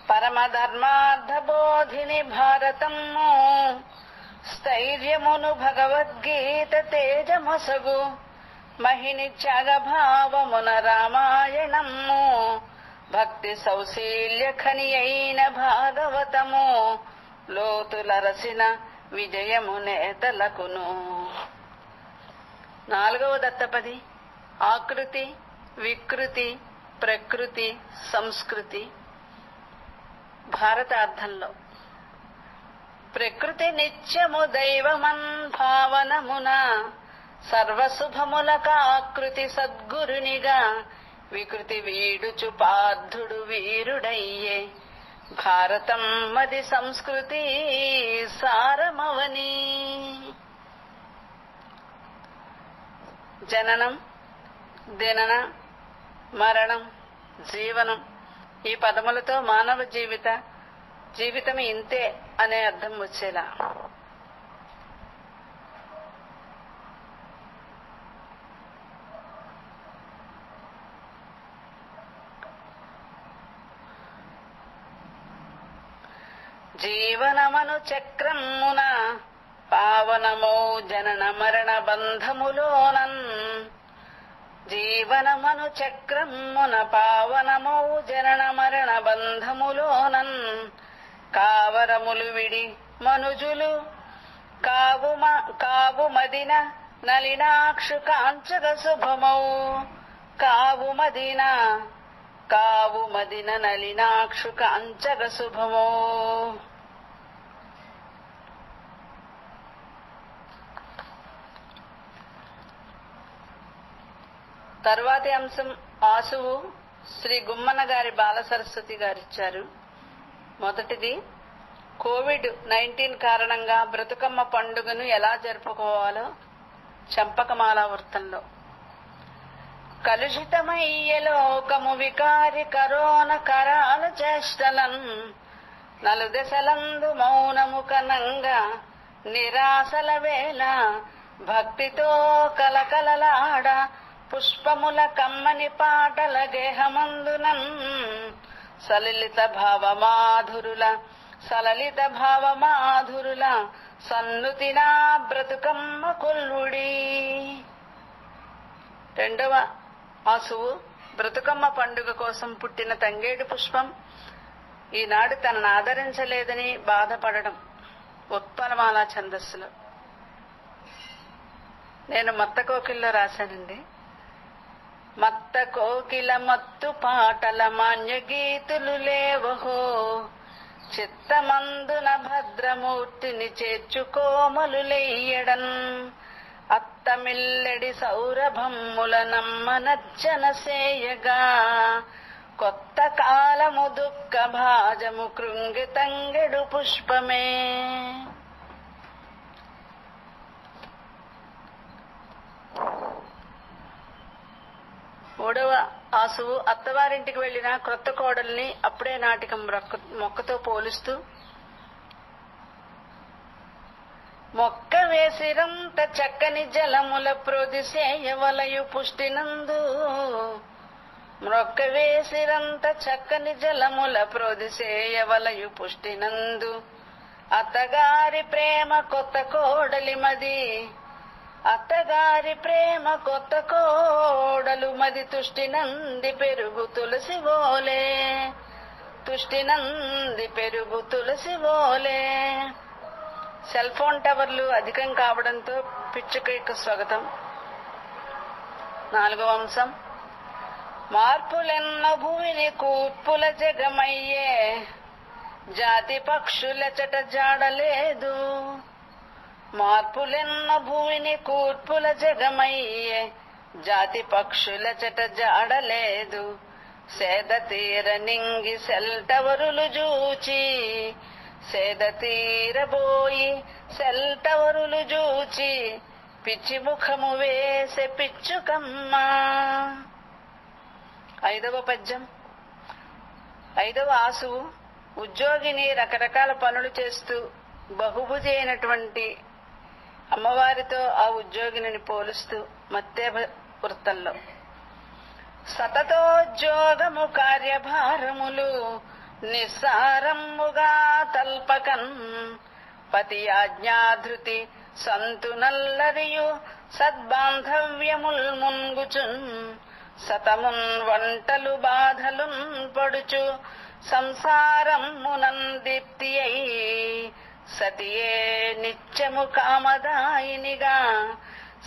పరమధర్మార్థ బోధిని భారతము స్థైర్యమును భగవద్గీత తేజమొసగు మహిని త్యాగభావమున రామాయణము భక్తి సౌశీల్య ఖని అయిన భాగవతము లోతులరసిన విజయము నేతలకును. 4వ దత్తపది. ఆకృతి, వికృతి, ప్రకృతి, సంస్కృతి. భారత అర్థంలో ప్రకృతి నిత్యము దైవమన్ భావనమున సర్వశుభములక ఆకృతి సద్గురునిగా వికృతి వీడుచు పార్థుడు వీరుడయ్యే భారతం మది సంస్కృతి సారమవని. జననం, దినన, మరణం, జీవనం ఈ పదములతో మానవ జీవితం ఇంతే అనే అర్థం వచ్చేలా. జీవనమను చక్రమున పావనమౌ జనన మరణ బంధములోనన్. జీవనమను చక్రమున పావనమౌ జనన మరణ బంధములోనన్. కావరములు విడి మనుజులు కావు మదిన నలినాక్షు కాంచగ శుభమౌ. కావు మదిన నలినాక్షు కాంచగ శుభమౌ. తరువాతి అంశం ఆశువు శ్రీ గుమ్మన గారి బాల సరస్వతి గారిచ్చారు. మొదటిది కోవిడ్-19 కారణంగా బ్రతుకమ్మ పండుగను ఎలా జరుపుకోవాలో చంపకమాల వృత్తంలో. కలుషితమయ్య లోకము వికారి కరోన కరాల చేష్టలన్ నలుదెసలందు మౌనము కనంగా నిరాశల వేళ భక్తితో కలకలలాడ పుష్పముల కమ్మని పాటల గేహమందునన్ సలలిత భావమాధురుల సన్నుతినా బ్రతుకమ్మ కొల్లుడి. రెండవ ఆసువు బ్రతుకమ్మ పండుగ కోసం పుట్టిన తంగేడు పుష్పం ఈనాడు తనను ఆదరించలేదని బాధపడడం. ఉత్పలమాల ఛందస్సులో నేను మత్త కోకిల్లో రాశానండి. మత్త కోకిల మత్తు పాటల మాన్య గీతులు లేవహో, చిత్తమందున భద్రమూర్తిని చేర్చుకోమలులెయ్యడన్, అత్తమిల్లెడి సౌరభమ్ముల నమ్మనచ్చన సేయగా, కొత్త కాలము దుఃఖ భాజము కృంగి తంగెడు పుష్పమే. మూడవ ఆసువు అత్తవారింటికి వెళ్లిన క్రొత్త కోడల్ని అప్పుడే నాటిక మొక్కతో పోలుస్తూ, మొక్క వేసిరంత చక్కని జలముల ప్రొదిసేయవలయు పుష్టినందు, మొక్క వేసిరంత చక్కని జలముల ప్రొదిసేయవలయు పుష్టినందు, అత్తగారి ప్రేమ కొత్త కోడలి మది, అత్తగారి ప్రేమ కొత్త కోడలు మది తుష్టినంది పెరుగు తులసి ఓలే, తుష్టినంది పెరుగు తులసి ఓలే. సెల్ ఫోన్ టవర్లు అధికం కావడంతో పిచ్చుకకు స్వాగతం. నాలుగవ అంశం మార్పులెన్న భూమిని కూర్పుల జగమయ్యే, జాతి పక్షుల చట జాడలేదు. మార్పులెన్న భూమిని కూర్పుల జగమయ్యే, జాతి పక్షుల చట జాడలేదు. సేద తీర నింగి సెల్టవరులు జూచి, సేద తీరబోయి సెల్టవరులు జూచి, పిచ్చి ముఖము వేసే పిచ్చుకమ్మ. ఐదవ పద్యం. ఐదవ ఆసువు ఉద్యోగిని రకరకాల పనులు చేస్తూ బహుభుజి అయినటువంటి అమ్మవారితో ఆ ఉద్యోగిని పోలుస్తూ మత్తే వృత్తంలో, సతతోద్యోగము కార్యభారములు నిస్సారముగా తల్పకన్, పతి ఆజ్ఞాధృతి సంతునల్లరియు సద్బాంధవ్యముల్ మున్గుచున్, సతమున్ వంటలు బాధలున్ పడుచు సంసారమునన్ దీప్తి అయి, సతియే నిత్యము కామదాయినిగా,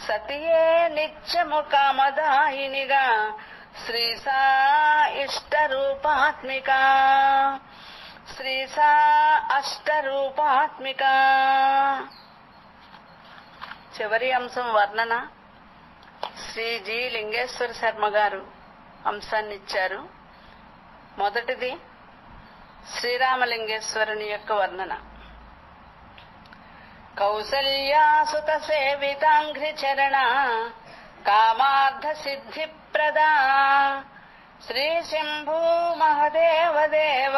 సతియే నిత్యము కామదాయినిగా, శ్రీసా ఇష్టరూపాత్మిక, శ్రీసా అష్టరూపాత్మిక. చివరి అంశం వర్ణన. శ్రీ జి లింగేశ్వర శర్మ గారు అంశాన్ని ఇచ్చారు. మొదటిది శ్రీరామలింగేశ్వరుని యొక్క వర్ణన. కౌసల్యాసుత సేవితాంఘ్రి చరణ కామార్థ సిద్ధి ప్రదా, శ్రీ శంభూ మహదేవ దేవ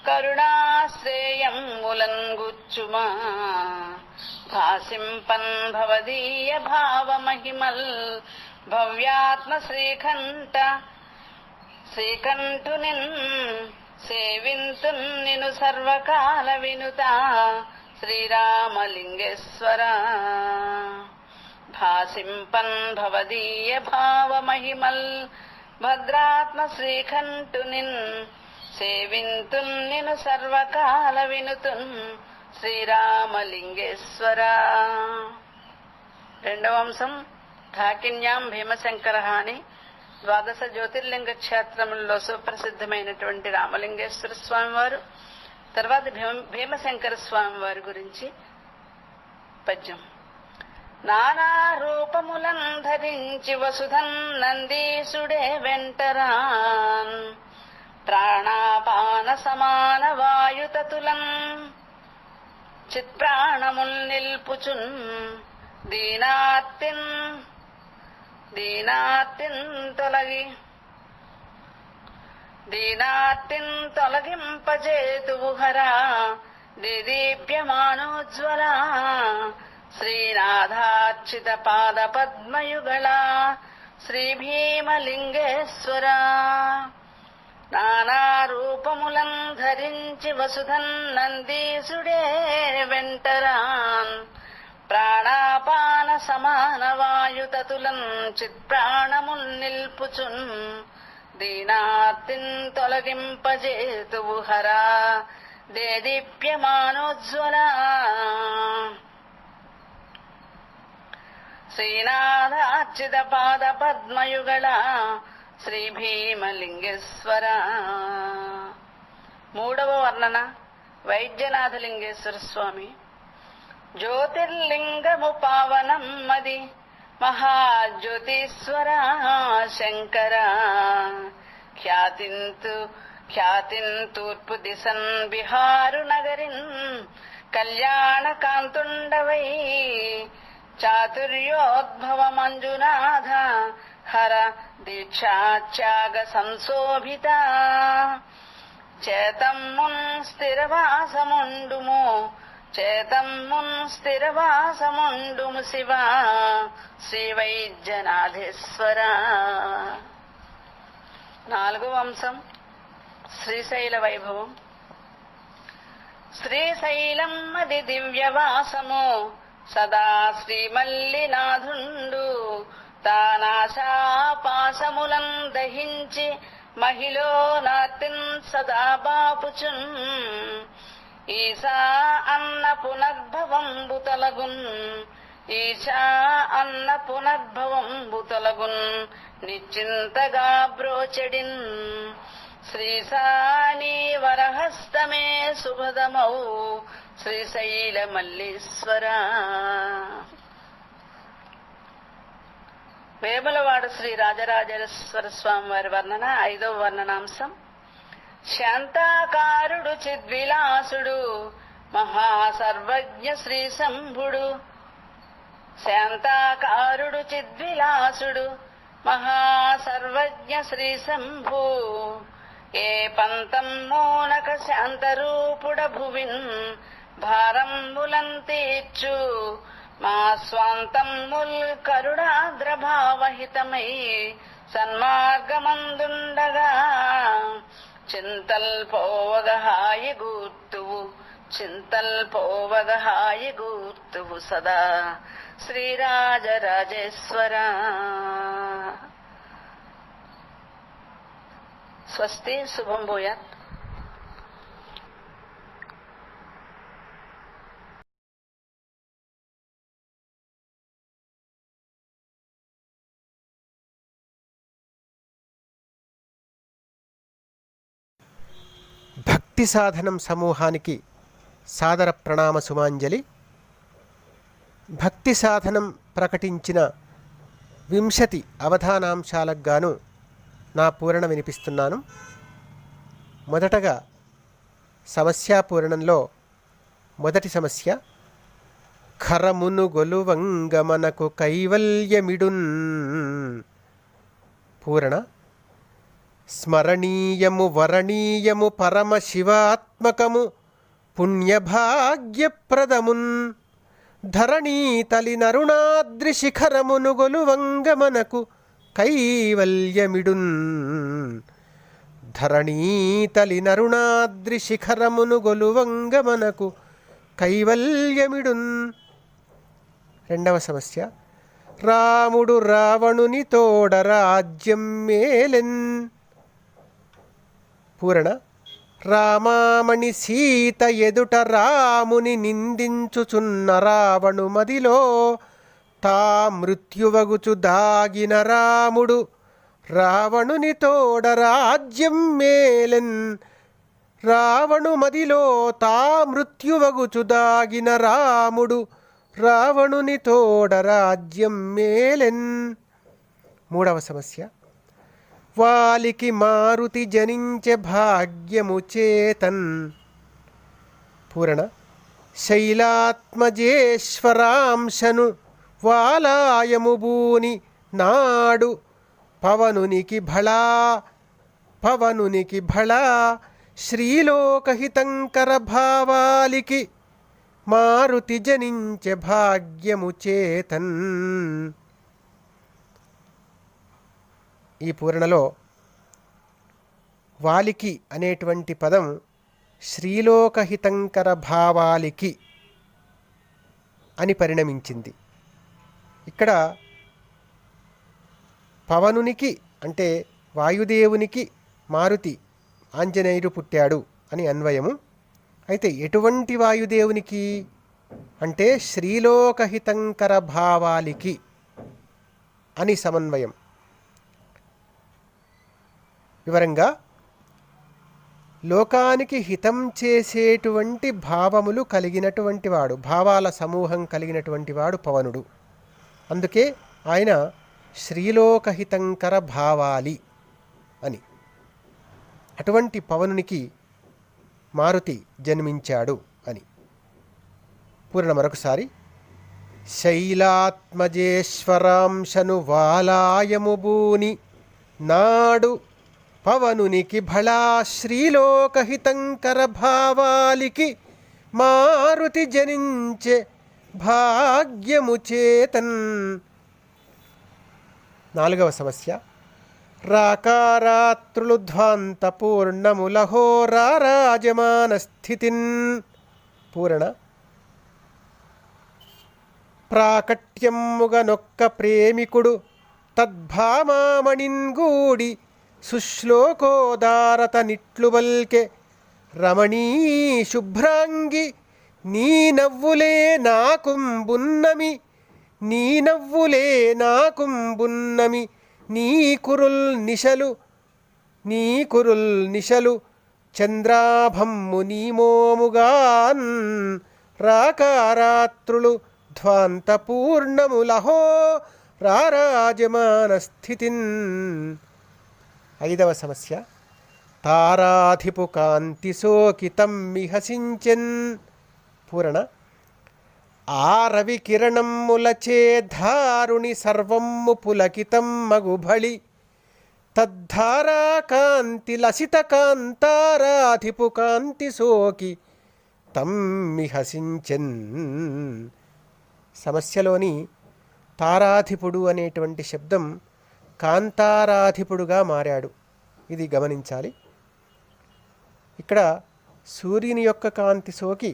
కరుణాశ్రేయం ములంగుచ్చుమా, భాసింపన్ భవదీయ భావ మహిమల్ భవ్యాత్మ శ్రీకంఠునిన్ సేవింతున్ నిను సర్వకాల వినుత శ్రీరామలింగేశ్వర, భాసింపన్ భవదీయ భావ మహిమల్ భద్రాత్మ శ్రీకంఠునిన్ సేవింతున్ నిను సర్వకాల వినుతున్ శ్రీరామలింగేశ్వర. రెండవ అంశం ఢాకిన్యాం భీమశంకర అని ద్వాదశ జ్యోతిర్లింగ క్షేత్రములలో సుప్రసిద్ధమైనటువంటి రామలింగేశ్వర స్వామి వారు, తర్వాత భీమశంకర స్వామి వారి గురించి పద్యం. నానా రూపములను ధరించి వసుధన్ నందీశుడే వెంటరాన్, ప్రాణాపాన సమాన వాయుతతులన్ చిత్ప్రాణముల్ నిల్పుచున్, దీనార్తిన్ తొలగింపజేతువు హరా దేదీప్యమానోజ్వల శ్రీనాథార్చిత పాద పద్మయుగళ శ్రీ భీమలింగేశ్వర నానా రూపములం ధరించి వసుధన్ నందీసుడే వెంటరాన్ ప్రాణాపాన సమాన వాయుతతులం చిత్ప్రాణముల్ నిల్పుచున్ దీనార్తిన్ తొలగింపజేతువు హరా దేదీప్యమానోజ్వల శ్రీనాథార్చిత పాద పద్మయుగళ శ్రీ భీమలింగేశ్వర. మూడవ వర్ణన వైద్యనాథలింగేశ్వర స్వామి. జ్యోతిర్లింగము పావనం మది మహాజ్యోతీశ్వర శంకర ఖ్యాతిన్ తూర్పు దిశన్ బిహారు నగరిన్ కళ్యాణ కాంతుండవై చాతుర్యోద్భవ మంజునాథ హర దీక్షాత్యాగ సంశోభిత చేతమ్మున్ స్థిరవాసముండుము శివ శ్రీ వైద్యనాథేశ్వర. నాలుగవ అంశం శ్రీశైల వైభవం. శ్రీశైలం అది దివ్యవాసము సదా శ్రీమల్లినాథుండు తానాశాపాసములం దహించి మహిళో నాతిన్ సదా బాపుచున్ ఈశా అన్న పునర్భవంబు తొలగున్ నిశ్చింతగా బ్రోచెడిన్ శ్రీశాని వరహస్తమే శుభదమౌ శ్రీశైల మల్లీశ్వర. వేములవాడ శ్రీ రాజరాజేశ్వర స్వామి వారి వర్ణన. ఐదవ వర్ణనాంశం. శాంతాకారుడు చిద్విలాసుడు మహాసర్వజ్ఞ శ్రీ శంభుడు. శాంతాకారుడు చిద్విలాసుడు మహాసర్వజ్ఞ శ్రీ శంభు ఏ పంతం మోనక శాంతరూపుడ భువిన్ భారంబులం తీర్చు మా స్వాంతమ్ముల్ కరుణాద్రభావహితమై సన్మార్గమందుండగా చింతల్ పోవగహాయి గూర్తువు సదా శ్రీరాజరాజేశ్వర. స్వస్తి. శుభం భూయాత్. భక్తి సాధనం సమూహానికి సాదర ప్రణామ సుమాంజలి. భక్తి సాధనం ప్రకటించిన 20 అవధానాంశాలకు గాను నా పూరణ వినిపిస్తున్నాను. మొదటగా సమస్యాపూరణంలో మొదటి సమస్య. ఖరమును గొలువంగ మనకు కైవల్యమిడున్. పూరణ. స్మరణీయము వరణీయము పరమశివాత్మకము పుణ్యభాగ్యప్రదమున్. ధరణీతలి నరుణాద్రి శిఖరమును గొలువంగ మనకు కైవల్యమిడున్. ధరణీతలి నరుణాద్రి శిఖరమును గొలువంగ మనకు కైవల్యమిడున్. రెండవ సమస్య. రాముడు రావణుని తోడ రాజ్యం మేలెన్. పూరణ. రామామణి సీత ఎదుట రాముని నిందించుచున్న రావణు మదిలో తా మృత్యువగుచు దాగిన రాముడు రావణుని తోడ రాజ్యం మేలెన్. రావణు మదిలో తా మృత్యువగుచు దాగిన రాముడు రావణుని తోడ రాజ్యం మేలెన్. మూడవ సమస్య. వాలికి మారుతి జనించే భాగ్యము చేతన్. పూరణ. శైలాత్మజేశ్వరాంశను వాలాయము బూని నాడు పవనునికి భళా శ్రీలోకహితంకర భావాలికి మారుతి జనించె భాగ్యము చేతన్. ఈ పూరణలో వాలికి అనేటువంటి పదం శ్రీలోకహితంకర భావాలికి అని పరిణమించింది. ఇక్కడ పవనునికి అంటే వాయుదేవునికి మారుతి ఆంజనేయుడు పుట్టాడు అని అన్వయము. అయితే ఎటువంటి వాయుదేవునికి అంటే శ్రీలోకహితంకర భావాలికి అని సమన్వయం. వివరంగా లోకానికి హితం చేసేటువంటి భావములు కలిగినటువంటి వాడు, భావాల సమూహం కలిగినటువంటి వాడు పవనుడు. అందుకే ఆయన శ్రీలోకహితంకర భావాలి అని. అటువంటి పవనునికి మారుతి జన్మించాడు అని. పూర్ణ మరొకసారి శైలాత్మజేశ్వరాంశను వాలాయము బూని నాడు పవనునికి భళా శ్రీలోకహితంకర భావాలికి మారుతి జనించే భాగ్యము చేతన్. 4వ సమస్య. రాకారాత్రులు ధ్వాంత పూర్ణములహోరారాజమాన స్థితిన్. పూరణ. ప్రాకట్యమ్ముగనొక్క ప్రేమికుడు తద్భామామణిన్గూడి సుశ్లోకోదారత నిట్లువల్కె రమణీ శుభ్రాంగి నీ నవ్వులే నాకుంబున్నమి నీ కురుల్ నిశలు చంద్రాభమ్ము నీమోముగాన్ రాకారాత్రులు ధ్వాంత పూర్ణములహో రారాజమాన స్థితిన్. 5వ సమస్య. తారాధిపు కాంతి సోకితం మిహసించెన్. పూరణ. ఆ రవి కిరణమ్ములచే ధారుణి సర్వమ్ము పులకితం మగుభళి తద్ధారా కాంతి లసిత కాంతారాధిపు కాంతి సోకి తమ్మిహసించెన్. సమస్యలోని తారాధిపుడు అనేటువంటి శబ్దం కాంతారాధిపుడుగా మారాడు. ఇది గమనించాలి. ఇక్కడ సూర్యుని యొక్క కాంతి సోకి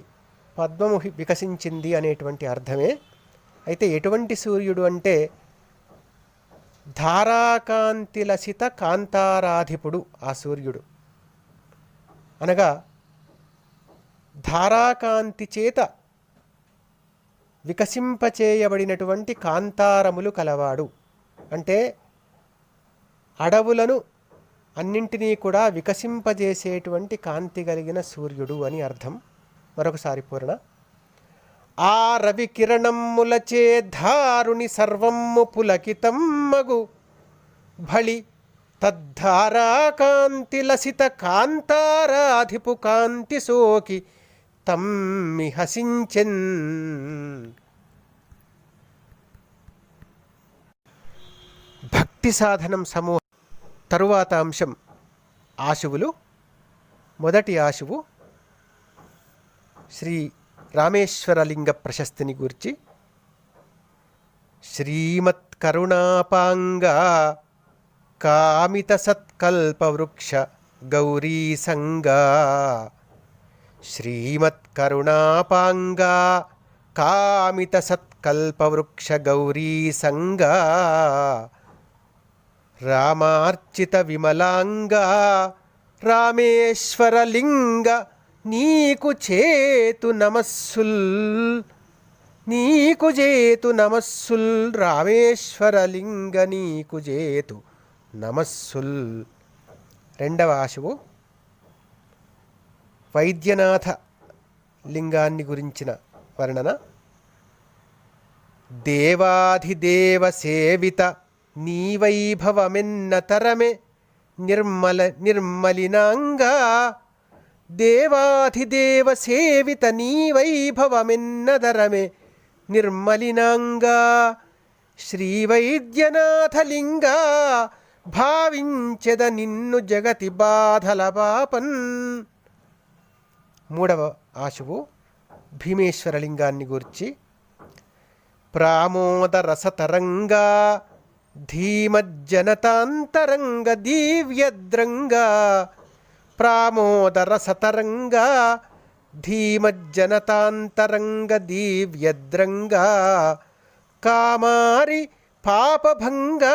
పద్మము వికసించింది అనేటువంటి అర్థమే. అయితే ఎటువంటి సూర్యుడు అంటే ధారాకాంతి లసిత కాంతారాధిపుడు ఆ సూర్యుడు. అనగా ధారాకాంతి చేత వికసింపచేయబడినటువంటి కాంతారములు కలవాడు. అంటే అడవులను అన్నింటినీ కూడా వికసింపజేసేటువంటి కాంతి కలిగిన సూర్యుడు అని అర్థం. మరొకసారి పూర్ణ. ఆ రవి కిరణమ్ములచే ధారుని సర్వమ్ము పులకితం మగు భళి తద్ధారా కాంతి లసిత కాంతారాధిపు కాంతి సోకి తమ్మిహసించెన్. భక్తి సాధనం సమూహం. తరువాత అంశం ఆశువులు. మొదటి ఆశువు శ్రీ రామేశ్వరలింగ ప్రశస్తిని గూర్చి. శ్రీమత్ కరుణాపాంగా కామిత సత్కల్పవృక్ష గౌరీ సంగా. శ్రీమత్ కరుణాపాంగా కామిత సత్కల్పవృక్ష గౌరీ సంగా. రామార్చిత విమలాంగా రామేశ్వరలింగ నీకు చేతు నమస్సుల్ రామేశ్వరలింగ నీకు చేతు నమస్సుల్. రెండవ ఆశువు వైద్యనాథ లింగాన్ని గురించిన వర్ణన. దేవాధిదేవ సేవిత నీ వైభవమెన్నతరమే నిర్మలినాంగా. దేవాధిదేవ సేవిత నీ వైభవమెన్నదరమే నిర్మలినాంగా. శ్రీవైద్యనాథలింగా భావించెద నిన్ను జగతి బాధల పాపన్. మూడవ ఆశువు భీమేశ్వరలింగాన్ని గూర్చి. ప్రామోద రసతరంగా ధీమజ్జనతాంతరంగ దివ్యద్రంగా. ప్రామోద రసతరంగా ధీమజ్జనతాంతరంగ దివ్యద్రంగా. కామారి పాపభంగా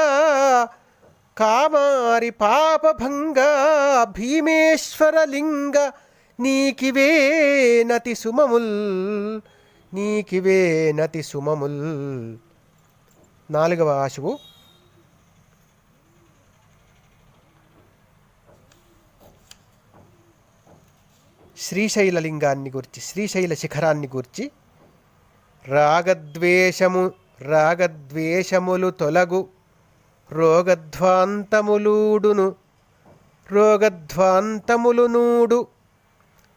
కామారి పాపభంగా భీమేశ్వరలింగ నీకివే నతి సుమముల్ నీకివే నతి సుమముల్. నాలుగవ ఆశువు శ్రీశైలలింగాన్ని గూర్చి, శ్రీశైల శిఖరాన్ని గూర్చి. రాగద్వేషములు తొలగు రోగధ్వాంతములూడును రోగధ్వాంతములు నూడు.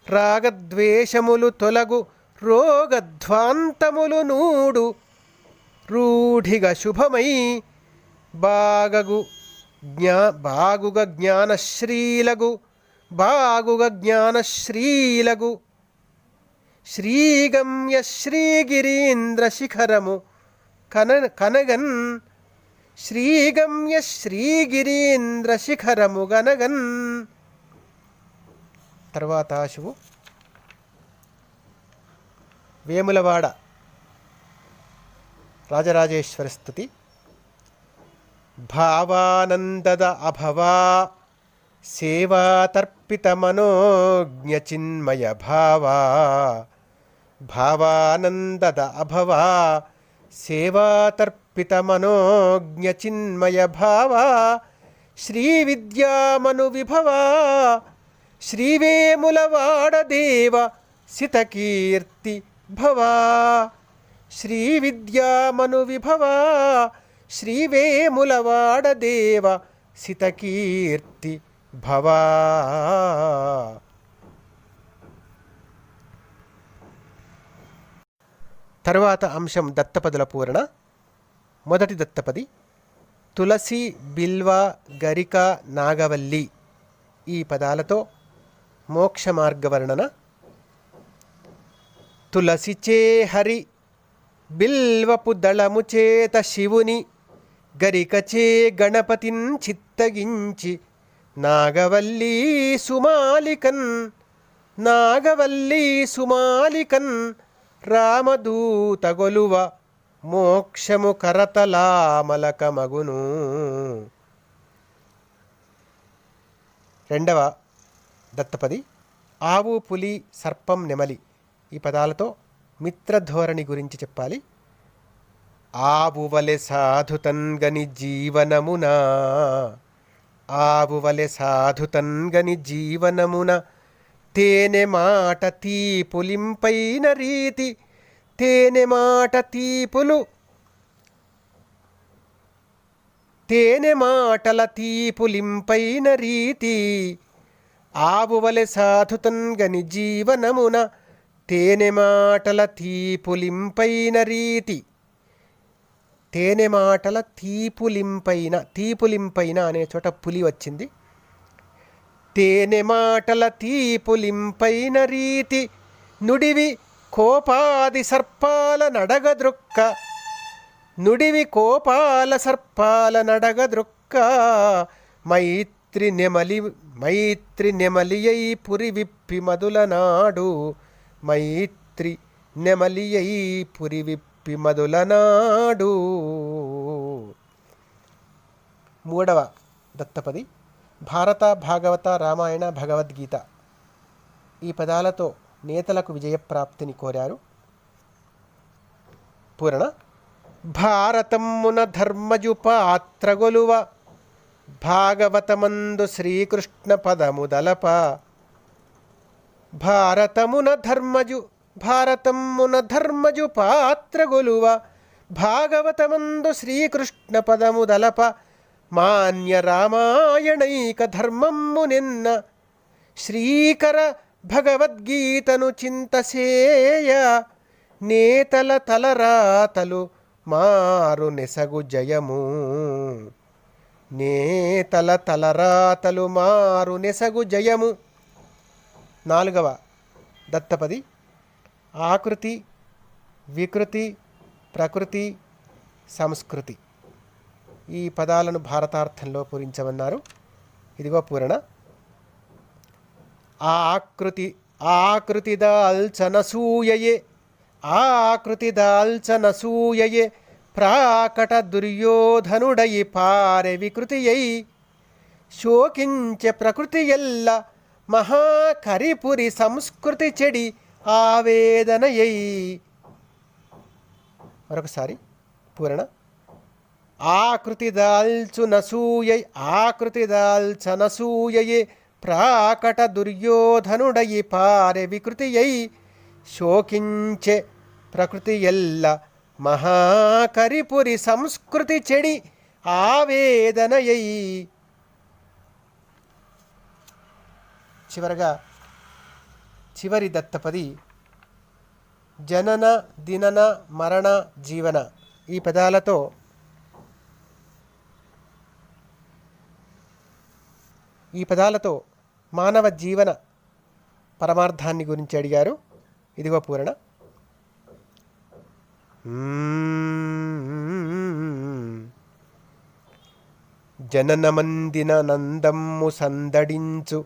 రాగద్వేషములు తొలగు రోగధ్వాంతములు నూడు. రూఢిగా శుభమై బాగుగ జ్ఞానశ్రీలగు బాగుగ జ్ఞానశ్రీలగు. శ్రీగమ్య శ్రీగిరీంద్ర శిఖరము కనగన్. శ్రీగమ్య శ్రీగిరీంద్ర శిఖరము గనగన్. తర్వాత ఆశువు వేములవాడ రాజరాజేశ్వర స్తుతి. భావానందద అభవా సేవాతర్పిత మనోజ్ఞ చిన్మయ భావా. భావానందద అభవా సేవాతర్పిత మనోజ్ఞ చిన్మయ భావా. శ్రీవిద్యామను విభవా శ్రీవేములవాడ దేవ సితకీర్తి భవా. శ్రీవిద్యామను విభవా శ్రీవేములవాడ దేవ సితకీర్తి భవా. తరువాత అంశం దత్తపదుల పూరణ. మొదటి దత్తపది తులసి, బిల్వ, గరిక, నాగవల్లి ఈ పదాలతో మోక్ష మార్గ వర్ణన. తులసిచే హరి, బిల్వపు దళము చేత శివుని, గరికచే గణపతిన్ చిత్తగించి, నాగవల్లి సుమాలికన్ నాగవల్లి సుమాలికన్. రామదూత గొలువ మోక్షము కరతలామలకమగును. రెండవ దత్తపది ఆవు, పులి, సర్పం, నెమలి ఈ పదాలతో మిత్రధోరణి గురించి చెప్పాలి. ఆవువలె సాధుతన్గని జీవనమున ఆవువలె సాధుతన్గని జీవనమున. తేనె మాట తీపులింపైన రీతి తేనె మాట తీపులు తేనె మాటల తీపులింపైన రీతి. ఆవువలె సాధుతన్గని జీవనమున తేనె మాటల తీపులింపైన రీతి. తేనె మాటల తీపులింపైన అనే చోట పులి వచ్చింది. తేనె మాటల తీపులింపైన రీతి. నుడివి కోపాది సర్పాల నడగదృక్క నుడివి కోపాల సర్పాల నడగదృక్క. మైత్రి నెమలియై పురి విప్పి మదులనాడు. మైత్రి నెమలియై పురి విప్పి మదులనాడు. మూడవ దత్తపది భారత, భాగవత, రామాయణ, భగవద్గీత ఈ పదాలతో నేతలకు విజయప్రాప్తిని కోరారు. పూరణ. భారతమ్మున ధర్మజు పాత్రగొలువ భాగవతమందు శ్రీకృష్ణ పదముదలప. భారతమున ధర్మజు పాత్రగొలువ భాగవతమందు శ్రీకృష్ణ పదముదలప. మాన్య రామాయణైక ధర్మమ్ము నిన్న శ్రీకర భగవద్గీతను చింతసేయ. నేతల తలరాతలు మారు నెసగు జయము. నేతల తలరాతలు మారు నెసగు జయము. 4వ దత్తపది ఆకృతి, వికృతి, ప్రకృతి, సంస్కృతి. ఈ పదాలను భారతార్థంలో పూరించమన్నారు. ఇదిగో పూరణ. ఆకృతి దాల్చనసూయయే, ఆకృతి దాల్చనసూయయే, ప్రాకట దుర్యోధనుడయి పారె వికృతియై, శోకించె ప్రకృతి ఎల్ల మహాకరిపురి సంస్కృతి చెడి ఆవేదనయై. మరొకసారి పూరణ. ఆకృతి దాల్చునసూయై, ఆకృతి దాల్చనసూయయే, ప్రాకట దుర్యోధనుడయి పారె వికృతియై, శోకించె ప్రకృతి ఎల్ల మహాకరిపురి సంస్కృతి చెడి ఆవేదనయై. చివరగా చివరి దత్తపది జనన, దినన, మరణ, జీవన. ఈ పదాలతో మానవ జీవన పరమార్థాన్ని గురించి అడిగారు. ఇదిగో పూరణ. జననమందిన నందమ్ము సందడించు,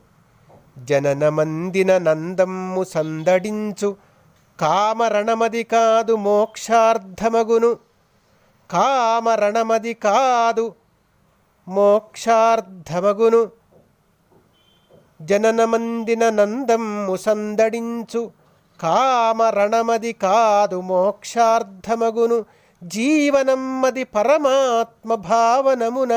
జననమందిన నందమ్ము సందడించు, కామరణమది కాదు మోక్షార్థమగును, కామరణమది కాదు మోక్షార్థమగును. జననమందిన నందమ్ము సందడించు, కామరణమది కాదు మోక్షార్థమగును. జీవనమ్మది పరమాత్మ భావనమున,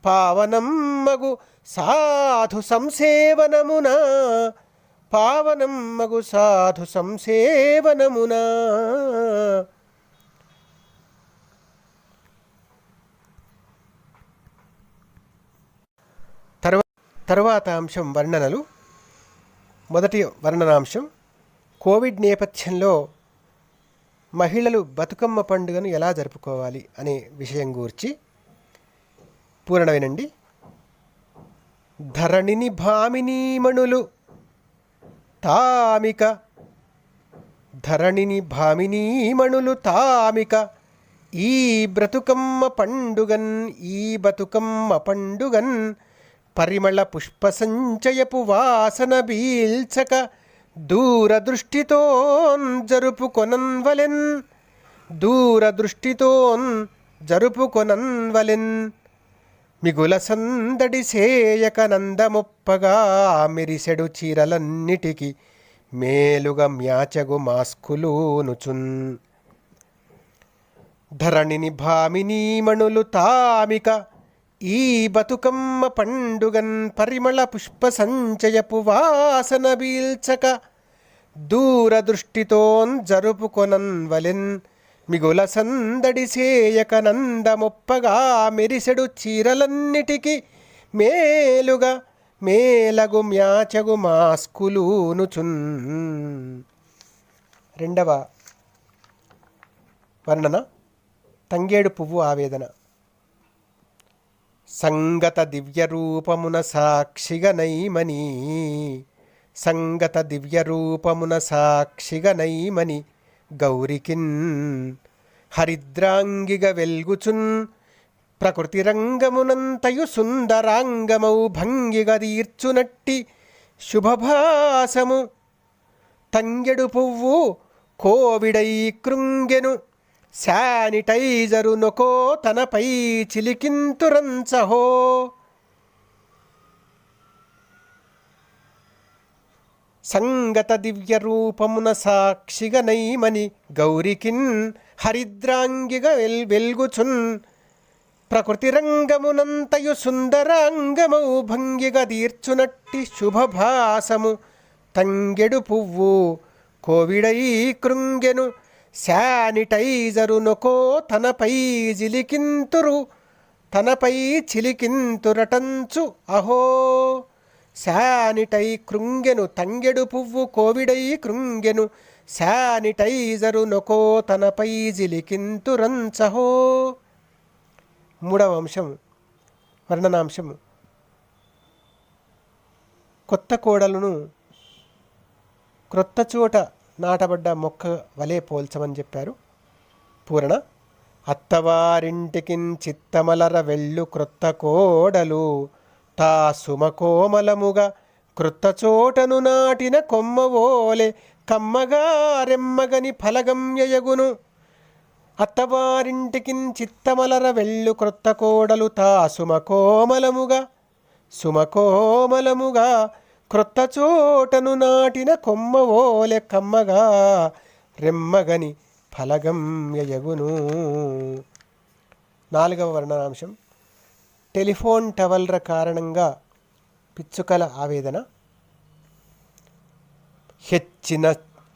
పావనమ్మగు సాధు సంసేవనమున, పావనమ్మగు సాధు సంసేవనమున. తరువాత అంశం వర్ణనలు. మొదటి వర్ణనాంశం కోవిడ్ నేపథ్యంలో మహిళలు బతుకమ్మ పండుగను ఎలా జరుపుకోవాలి అనే విషయం గూర్చి పూరణ వినండి. ధరణిని భామినీమణులు తామిక, ధరణిని భామినీమణులు తామిక, ఈ బ్రతుకమ్మ పండుగన్, ఈ బతుకమ్మ పండుగన్, పరిమళ పుష్ప సంచయపు వాసన బీల్చక దూరదృష్టితోన్ జరుపుకొనన్వలెన్, దూరదృష్టితోన్ జరుపుకొనన్వలెన్. మిగుల సందడి సేయక నందమొప్పగా మెరిసెడు చీరలన్నిటికి మేలుగా మ్యాచగు మాస్కులూనుచున్. ధరణిని భామినీమణులు తామిక, ఈ బతుకమ్మ పండుగన్, పరిమళ పుష్ప సంచయపు వాసన బీల్చక దూరదృష్టితోన్ జరుపుకొనన్వలెన్. మిగుల సందడి సేయక నందమొప్పగా మెరిసెడు చీరలన్నిటికి మేలుగా మేలగు మ్యాచగు మాస్కులూనుచున్. రెండవ వర్ణన తంగేడు పువ్వు ఆవేదన. సంగత దివ్య రూపమున సాక్షిగా నైమని, సంగత దివ్య రూపమున సాక్షిగా నైమని, గౌరికిన్ హరిద్రాంగిగా వెల్గుచున్. ప్రకృతి రంగమునంతయు సుందరాంగమౌ భంగిగా తీర్చునట్టి శుభభాసము. తంగెడు పువ్వు కోవిడై కృంగెను, శానిటైజరు నొకో తనపై చిలికింతురంచహో. సంగత దివ్య రూపమున సాక్షిగా నైమని, గౌరికిన్ హరిద్రాంగిగా వెల్గుచున్. ప్రకృతి రంగమునంతయు సుందరాంగమౌ భంగిగా తీర్చునట్టి శుభభాసము. తంగెడు పువ్వు కోవిడై కృంగెను, శానిటైజరు నొకో తనపై జిలికింతురు, తనపై చిలికింతురటంచు అహో. శానిటై కృంగెను తంగెడు పువ్వు కోవిడై కృంగెను, శానిటైజరు నొకో తనపై జిలికింతురంచహో. మూడవ అంశం వర్ణనాంశం. కొత్త కోడలను క్రొత్త చోట నాటబడ్డ మొక్క వలె పోల్చమని చెప్పారు. పూరణ. అత్తవారింటికిన్ చిత్తమలర వెళ్ళు క్రొత్త కోడలు తా సుమకోమలముగా క్రొత్త చోటను నాటిన కొమ్మవోలే కమ్మగా రెమ్మగని ఫలగమ్యయగును. అత్తవారింటికిన్ చిత్తమలర వెళ్ళు క్రొత్త కోడలు తా సుమకోమలముగా క్రొత్త చోటను నాటిన కొమ్మవోలె కమ్మగా రెమ్మగని ఫలగమ్యయగును. నాలుగవ వర్ణనాంశం. టెలిఫోన్ టవర్ల కారణంగా పిచ్చుకల ఆవేదన.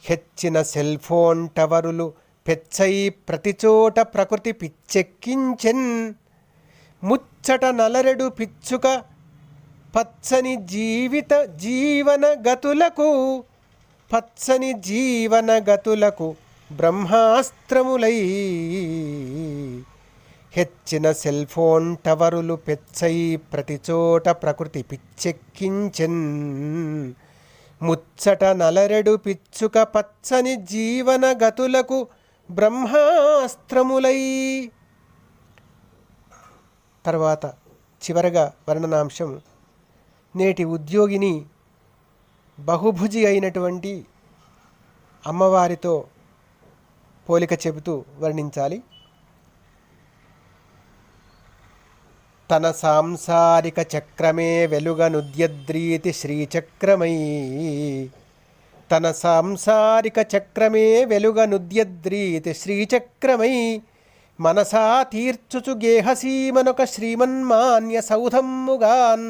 హెచ్చిన సెల్ ఫోన్ టవరులు పెచ్చై ప్రతిచోట ప్రకృతి పిచ్చెక్కించెన్. ముచ్చట నలరెడు పిచ్చుక పచ్చని జీవన గతులకు బ్రహ్మాస్త్రములై. హెచ్చిన సెల్ ఫోన్ టవరులు పెచ్చై ప్రతిచోట ప్రకృతి పిచ్చెక్కించెన్. ముచ్చట నలరెడు పిచ్చుక పచ్చని జీవన గతులకు బ్రహ్మాస్త్రములై. తర్వాత చివరగా వర్ణనాంశం. నేటి ఉద్యోగిని బహుభుజి అయినటువంటి అమ్మవారితో పోలిక చెబుతూ వర్ణించాలి. తన సాంసారిక చక్రమే వెలుగనుద్యద్రీతి శ్రీచక్రమై. తన సాంసారిక చక్రమే వెలుగనుద్యద్రీతి శ్రీచక్రమై. మనసా తీర్చుచు గేహసీమనొక శ్రీమన్మాన్య సౌధమ్ముగాన్.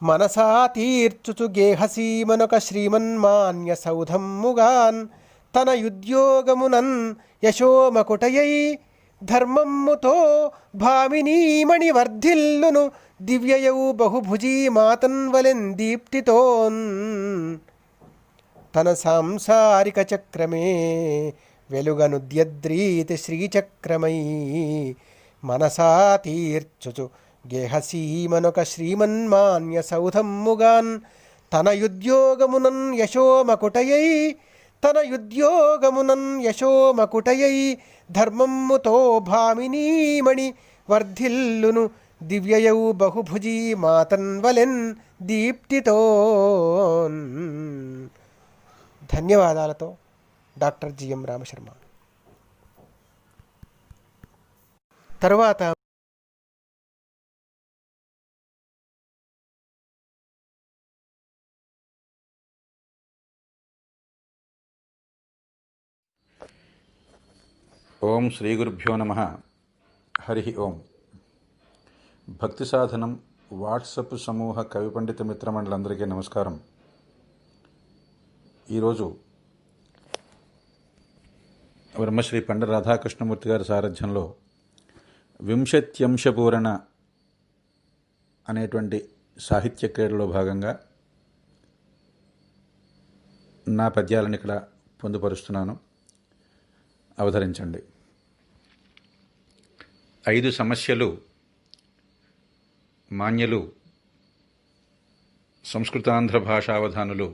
మనసా తీర్చుచు గేహసీమనొక శ్రీమన్మాన్య సౌధమ్ముగాన్. తన యుద్యోగమునన్ యశోమకుటయై ధర్మమ్ముతో భామినీమణి వర్ధిల్లును. దివ్యయౌ బహుభుజీ మాతన్వలెన్ దీప్తితోన్. తన సాంసారిక చక్రమే వెలుగనుద్యద్రీతి శ్రీచక్రమై. మనసా తీర్చుచు గేహసీమనొక శ్రీమన్మాన్య సౌధమ్ముగాన్. తన యుద్యోగమునన్ యశోమకుటయై ధర్మమ్ముతో భామినీమణి వర్ధిల్లును. దివ్యయౌ బహుభుజీ మాతన్వలెన్ దీప్తితోన్. ధన్యవాదాలతో డాక్టర్ జిఎం రామశర్మ. తరువాత ఓం శ్రీ గురుభ్యో నమః. హరి ఓం. భక్తి సాధనం వాట్సప్ సమూహ కవి పండిత మిత్రమండలందరికీ నమస్కారం. ఈరోజు బ్రహ్మశ్రీ పండ రాధాకృష్ణమూర్తి గారి సారథ్యంలో వింశత్యంశపూరణ అనేటువంటి సాహిత్య క్రీడలో భాగంగా నా పద్యాలను ఇక్కడ పొందుపరుస్తున్నాను. అవతరించండి. 5 సమస్యలు మాన్యులు సంస్కృతాంధ్ర భాషావధానులు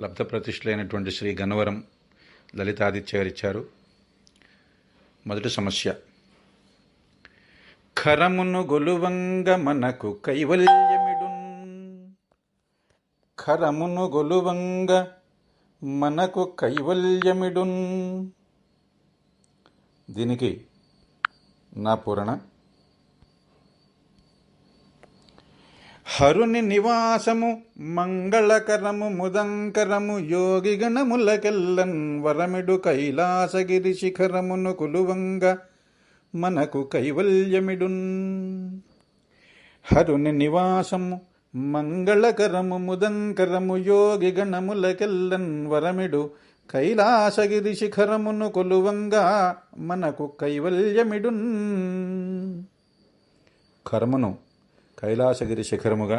లబ్ధప్రతిష్ఠులైనటువంటి శ్రీ గన్నవరం లలితాదిత్య గారు ఇచ్చారు. మొదటి సమస్య. ఖరమును గొలువంగ మనకు కైవల్యమిడున్. ఖరమును గొలువంగ మనకు కైవల్యమిడున్. దీనికి నా పూరణ. హరుని నివాసము మంగళకరము ముదంకరము యోగిగణములకెల్లన్ వరమిడు కైలాసగిరి శిఖరమును కులువంగ మనకు కైవల్యమిడున్. హరుని నివాసము మంగళకరము ముదంకరము యోగిగణములకెల్లన్ వరమిడు కైలాసగిరి శిఖరమును కొలువంగా మనకు కైవల్యమిడున్. కర్మను కైలాసగిరి శిఖరముగా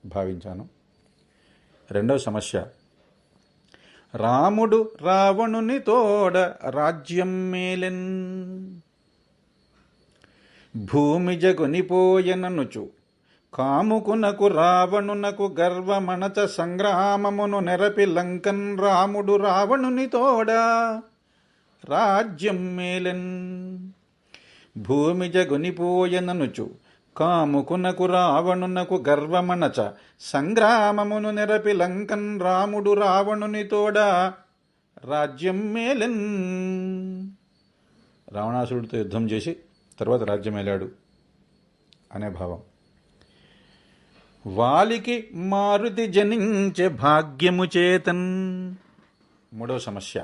భావించాను. రెండవ సమస్య. రాముడు రావణుని తోడ రాజ్యం మేలెన్. భూమి జగునిపోయెననుచు కాముకునకు రావణునకు గర్వమణచ సంగ్రామమును నెరపి లంకన్ రాముడు రావణుని తోడ రాజ్యం మేలెన్. భూమి జగునిపోయెననుచు కాముకునకు రావణునకు గర్వమణచ సంగ్రామమును నెరపి లంకన్ రాముడు రావణుని తోడ రాజ్యం మేలెన్. రావణాసురుడితో యుద్ధం చేసి తర్వాత రాజ్యం ఏలాడు అనే భావం. వాలికి మారుతి జనించే భాగ్యము చేతన్. మూడవ సమస్య.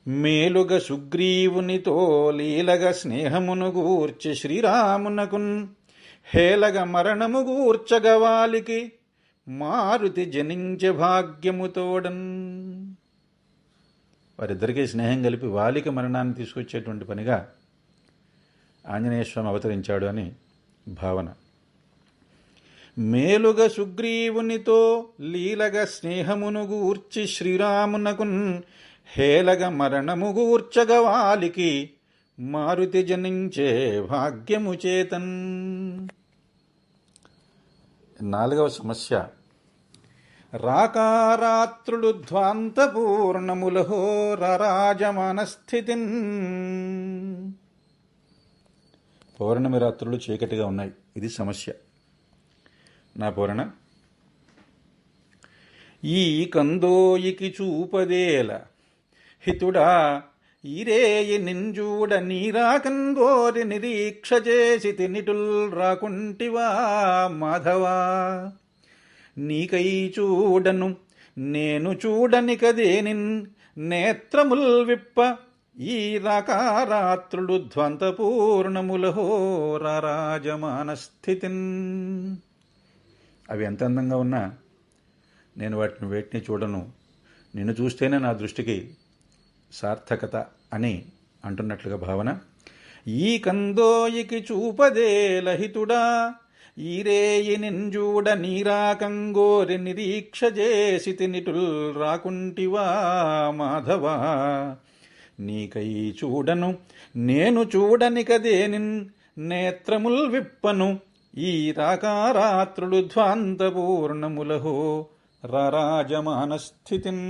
మేలుగ సుగ్రీవునితో లీలగ స్నేహమును గూర్చి శ్రీరామునకున్ హేలగ మరణము గూర్చగ వాలికి మారుతి జనించే భాగ్యముతోడన్. వారిద్దరికీ స్నేహం కలిపి వాలికి మరణాన్ని తీసుకొచ్చేటువంటి పనిగా ఆంజనేయ స్వామి అవతరించాడు అని భావన. మేలుగ సుగ్రీవునితో లీలగ స్నేహమును గూర్చి శ్రీరామునకున్ హేలగ మరణము గూర్చగ వాలికి మారుతి జనించే భాగ్యము చేతన్. నాలుగవ సమస్య. రాకారాత్రులు ధ్వాంతపూర్ణములహో రారాజమాన స్థితిన్. పౌర్ణమి రాత్రులు చీకటిగా ఉన్నాయి, ఇది సమస్య. నా పూరణ. ఈ కందోయికి చూపదేల హితుడా ఈరేయి నింజూడ నీరాకంగోరి నిరీక్ష చేసి తినిటుల్ రాకుంటివా మాధవా. నీకై చూడను నేను చూడని కదేనిన్ నేత్రముల్ విప్ప ఈ రాకారాత్రులు ధ్వంతపూర్ణములహో రారాజమాన స్థితిన్. అవి ఎంత అందంగా ఉన్నా నేను వేటిని చూడను, నిన్ను చూస్తేనే నా దృష్టికి సార్థకత అని అంటున్నట్లుగా భావన. ఈ కందోయికి చూపదేలహితుడా ఈరేయి నింజూడ నీరాకంగోరి నిరీక్ష చేసి తినిటుల్ రాకుంటివా మాధవా. నీకై చూడను నేను చూడని కదేనిన్ నేత్రముల్ విప్పను ఈ రాకారాత్రులు ధ్వాంతపూర్ణములహో రారాజమాన స్థితిన్.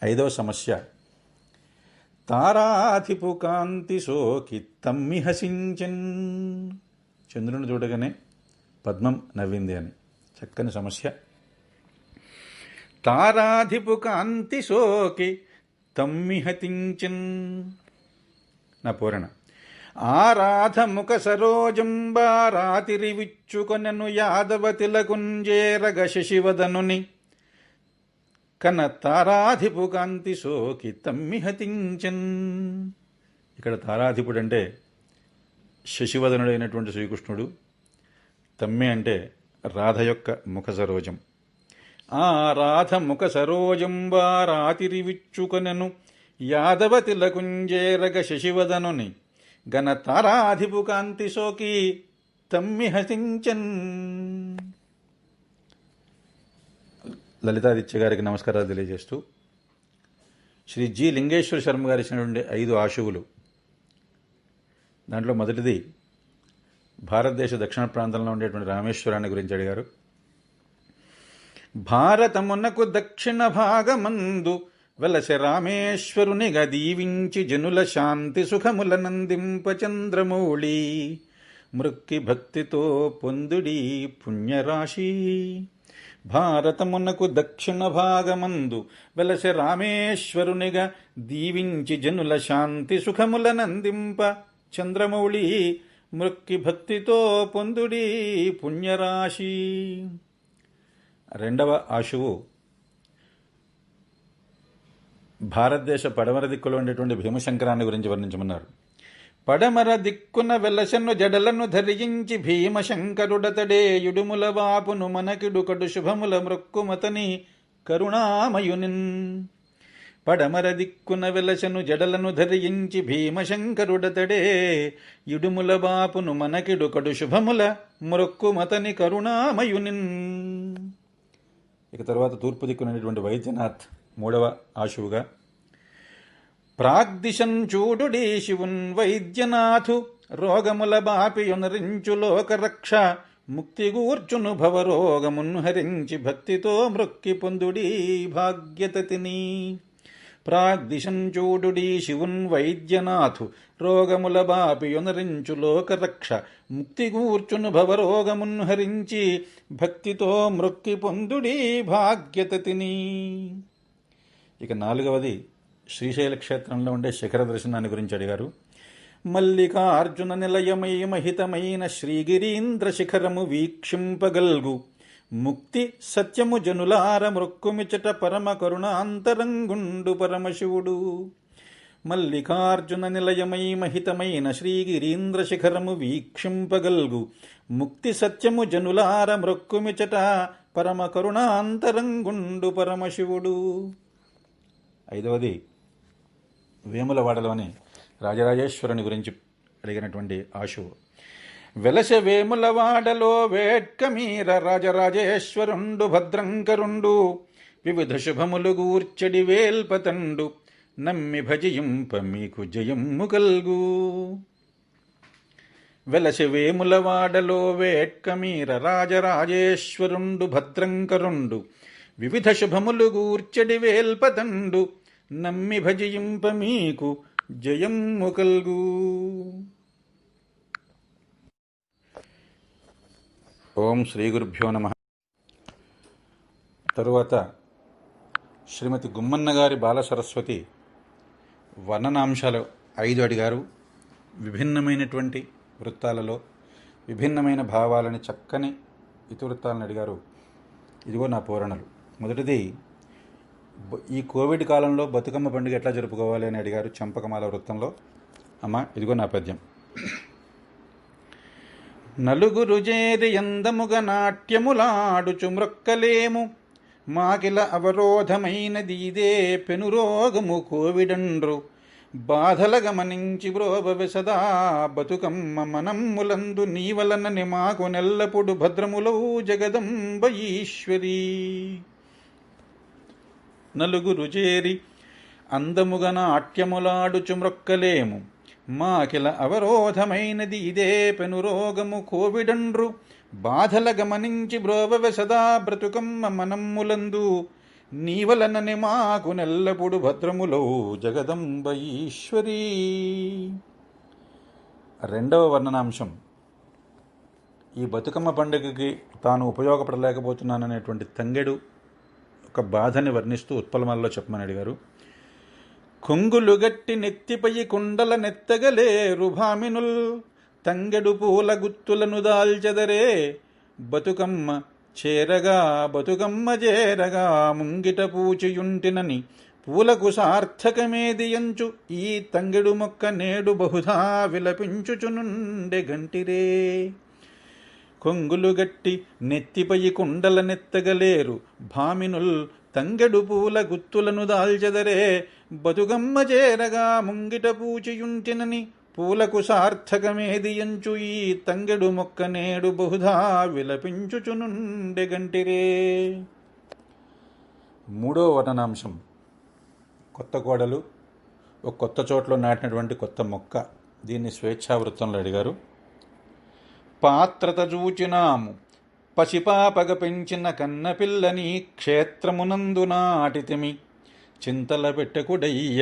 ఐదవ సమస్య. తారాధిపు కాంతి సోకి తమ్మి హసించన్. చంద్రుని చూడగానే పద్మం నవ్వింది అని చక్కని సమస్య. తారాధిపు కాంతి సోకి తమ్మి హతించన్. నా పూరణ. ఆరాధముఖ సరోజంబారాతిరివిచ్చుకొనను యాదవతిలకుంజేరగ శశివదనుని కన తారాధిపు కాంతి సోకి తమ్మి హతించన్. ఇక్కడ తారాధిపుడు అంటే శశివదనుడైనటువంటి శ్రీకృష్ణుడు, తమ్మి అంటే రాధ యొక్క ముఖ సరోజం. ఆ రాధ ముఖ సరోజంబారాతిరివిచ్చుకొనను యాదవతిలకుంజేరగ శశివదనుని గణ తారాధిపు కాంతి సోకి తమ్మి హసించన్. లలితాదిత్య గారికి నమస్కారాలు తెలియజేస్తూ శ్రీ జి లింగేశ్వర శర్మ గారు ఇచ్చినటువంటి 5 ఆశువులు. దాంట్లో మొదటిది భారతదేశ దక్షిణ ప్రాంతంలో ఉండేటువంటి రామేశ్వరాన్ని గురించి అడిగారు. భారతమునకు దక్షిణ భాగమందు వెలసె రామేశ్వరునిగా దీవించి జనుల శాంతి సుఖముల నందింప చంద్రమౌళి మృక్కి భక్తితో పొందుడి పుణ్యరాశి. భారతమునకు దక్షిణ భాగమందు వెలసె రామేశ్వరునిగా దీవించి జనుల శాంతి సుఖముల నందింప చంద్రమౌళి మృక్కి భక్తితో పొందుడి పుణ్యరాశి. రెండవ ఆశువు భారతదేశ పడమర దిక్కులో ఉండేటువంటి భీమశంకరాన్ని గురించి వర్ణించమన్నారు. పడమర దిక్కున వెలసెను జడలను ధరించి భీమశంకరుడతడే యుడుముల వాపును మనకిడుకడు శుభముల మృక్కుమతని కరుణామయునిన్. పడమర దిక్కున వెలసెను జడలను ధరించి భీమశంకరుడతడే యుడుముల వాపును మనకిడుకడు శుభముల మృక్కుమతని కరుణామయునిన్. ఇక తర్వాత తూర్పు దిక్కునటువంటి వైద్యనాథ్ మూడవ ఆశువుగా, ప్రాగ్దిశం చూడుడీ శివున్ వైద్యనాథు రోగముల బాపియునరించు లోకరక్ష ముక్తిగూర్చును భవరోగమున్ హరించి భక్తితో మృక్కి పొందుడీ భాగ్యతతిని. ప్రాగ్దిశం చూడుడీ శివున్ వైద్యనాథు రోగముల బాపియునరించు లోకరక్ష ముక్తిగూర్చును భవరోగమున్ హరించి భక్తితో మృక్కి పొందుడీ భాగ్యతతిని. ఇక నాలుగవది శ్రీశైల క్షేత్రంలో ఉండే శిఖర దర్శనాన్ని గురించి అడిగారు. మల్లికార్జున నిలయమై మహితమైన శ్రీగిరీంద్ర శిఖరము వీక్షింపగల్గు ముక్తి సత్యము జనులార మృక్కుమిచట పరమ కరుణాంతరంగుండు పరమశివుడు. మల్లికార్జున నిలయమై మహితమైన శ్రీగిరీంద్ర శిఖరము వీక్షింపగల్గు ముక్తి సత్యము జనులార మృక్కుమిచట పరమ కరుణాంతరంగుండు పరమశివుడు. ఐదవది వేములవాడలోని రాజరాజేశ్వరుని గురించి అడిగినటువంటి ఆశువు. వెలస వేములవాడలో వేట్కమీర రాజరాజేశ్వరుండు భద్రంకరుండు వివిధ శుభములు గూర్చడి వేల్పతండు నమ్మి భజింప మీకు జయమ్ము కల్గు. వెలస వేములవాడలో వేట్కమీర రాజరాజేశ్వరుండు భద్రంకరుండు వివిధ శుభములు గూర్చడి వేల్పతండు నమ్మి భజింప మీకు జయమ్ము కల్గు. ఓం శ్రీ గురుభ్యో నమః. తరువాత శ్రీమతి గుమ్మన్న గారి బాలసరస్వతి వర్ణనాంశాలు 5 అడిగారు. విభిన్నమైనటువంటి వృత్తాలలో విభిన్నమైన భావాలని చక్కని ఇతివృత్తాలను అడిగారు. ఇదిగో నా పూరణలు. మొదటిది, ఈ కోవిడ్ కాలంలో బతుకమ్మ పండుగ ఎట్లా జరుపుకోవాలి అని అడిగారు చంపకమాల వృత్తంలో. అమ్మ, ఇదిగో నా పద్యం. నలుగురు చేరి ఎందముగ నాట్యములాడుచు మ్రొక్కలేము మాకిల అవరోధమైనది ఇదే పెనురోగము కోవిడండ్రు బాధల గమనించి బ్రోబ సదా బతుకమ్మ మనమ్ములందు నీవలనని మాకు నెల్లపుడు భద్రములవు జగదంబ ఈశ్వరీ. నలుగురు చేరి అందముగ నాట్యములాడుచు మ్రొక్కలేము మాకిల అవరోధమైనది ఇదే పెనురోగము కోవిడండ్రు బాధల గమనించి బ్రోబ సదా బ్రతుకమ్మ మనమ్ములందు నీవలనని మాకు నెల్లపుడు భద్రములో జగదంబ ఈశ్వరీ. రెండవ వర్ణనాంశం, ఈ బతుకమ్మ పండుగకి తాను ఉపయోగపడలేకపోతున్నాననేటువంటి తంగెడు ఒక బాధని వర్ణిస్తూ ఉత్పలమాలలో చెప్పమని అడిగారు. కొంగులు గట్టి నెత్తిపై కుండల నెత్తగలేరు భామినుల్ తంగెడు పూల గుత్తులను దాల్చెదరే బతుకమ్మ చేరగా బతుకమ్మ చేరగా ముంగిట పూచియుంటినని పూలకు సార్థకమేదియంచు ఈ తంగెడు మొక్క నేడు బహుధా విలపించుచునుండె గంటిరే. కొంగులు గట్టి నెత్తిపై కుండల నెత్తగలేరు భామినుల్ తంగెడు పూల గుత్తులను దాల్చెదరే బతుకమ్మ చేరగా ముంగిట పూచియుంటినని పూలకు సార్థకమేదియంచు ఈ తంగెడు మొక్క నేడు బహుధా విలపించుచునుండె గంటిరే. మూడో వర్ణనాంశం, కొత్త కోడలు ఒక కొత్త చోట్లో నాటినటువంటి కొత్త మొక్క. దీన్ని స్వేచ్ఛావృత్తంలో అడిగారు. పాత్రత చూచినాము పసిపాపగ పెంచిన కన్నపిల్లని క్షేత్రమునందు నాటితిమి చింతల పెట్టకుడయ్య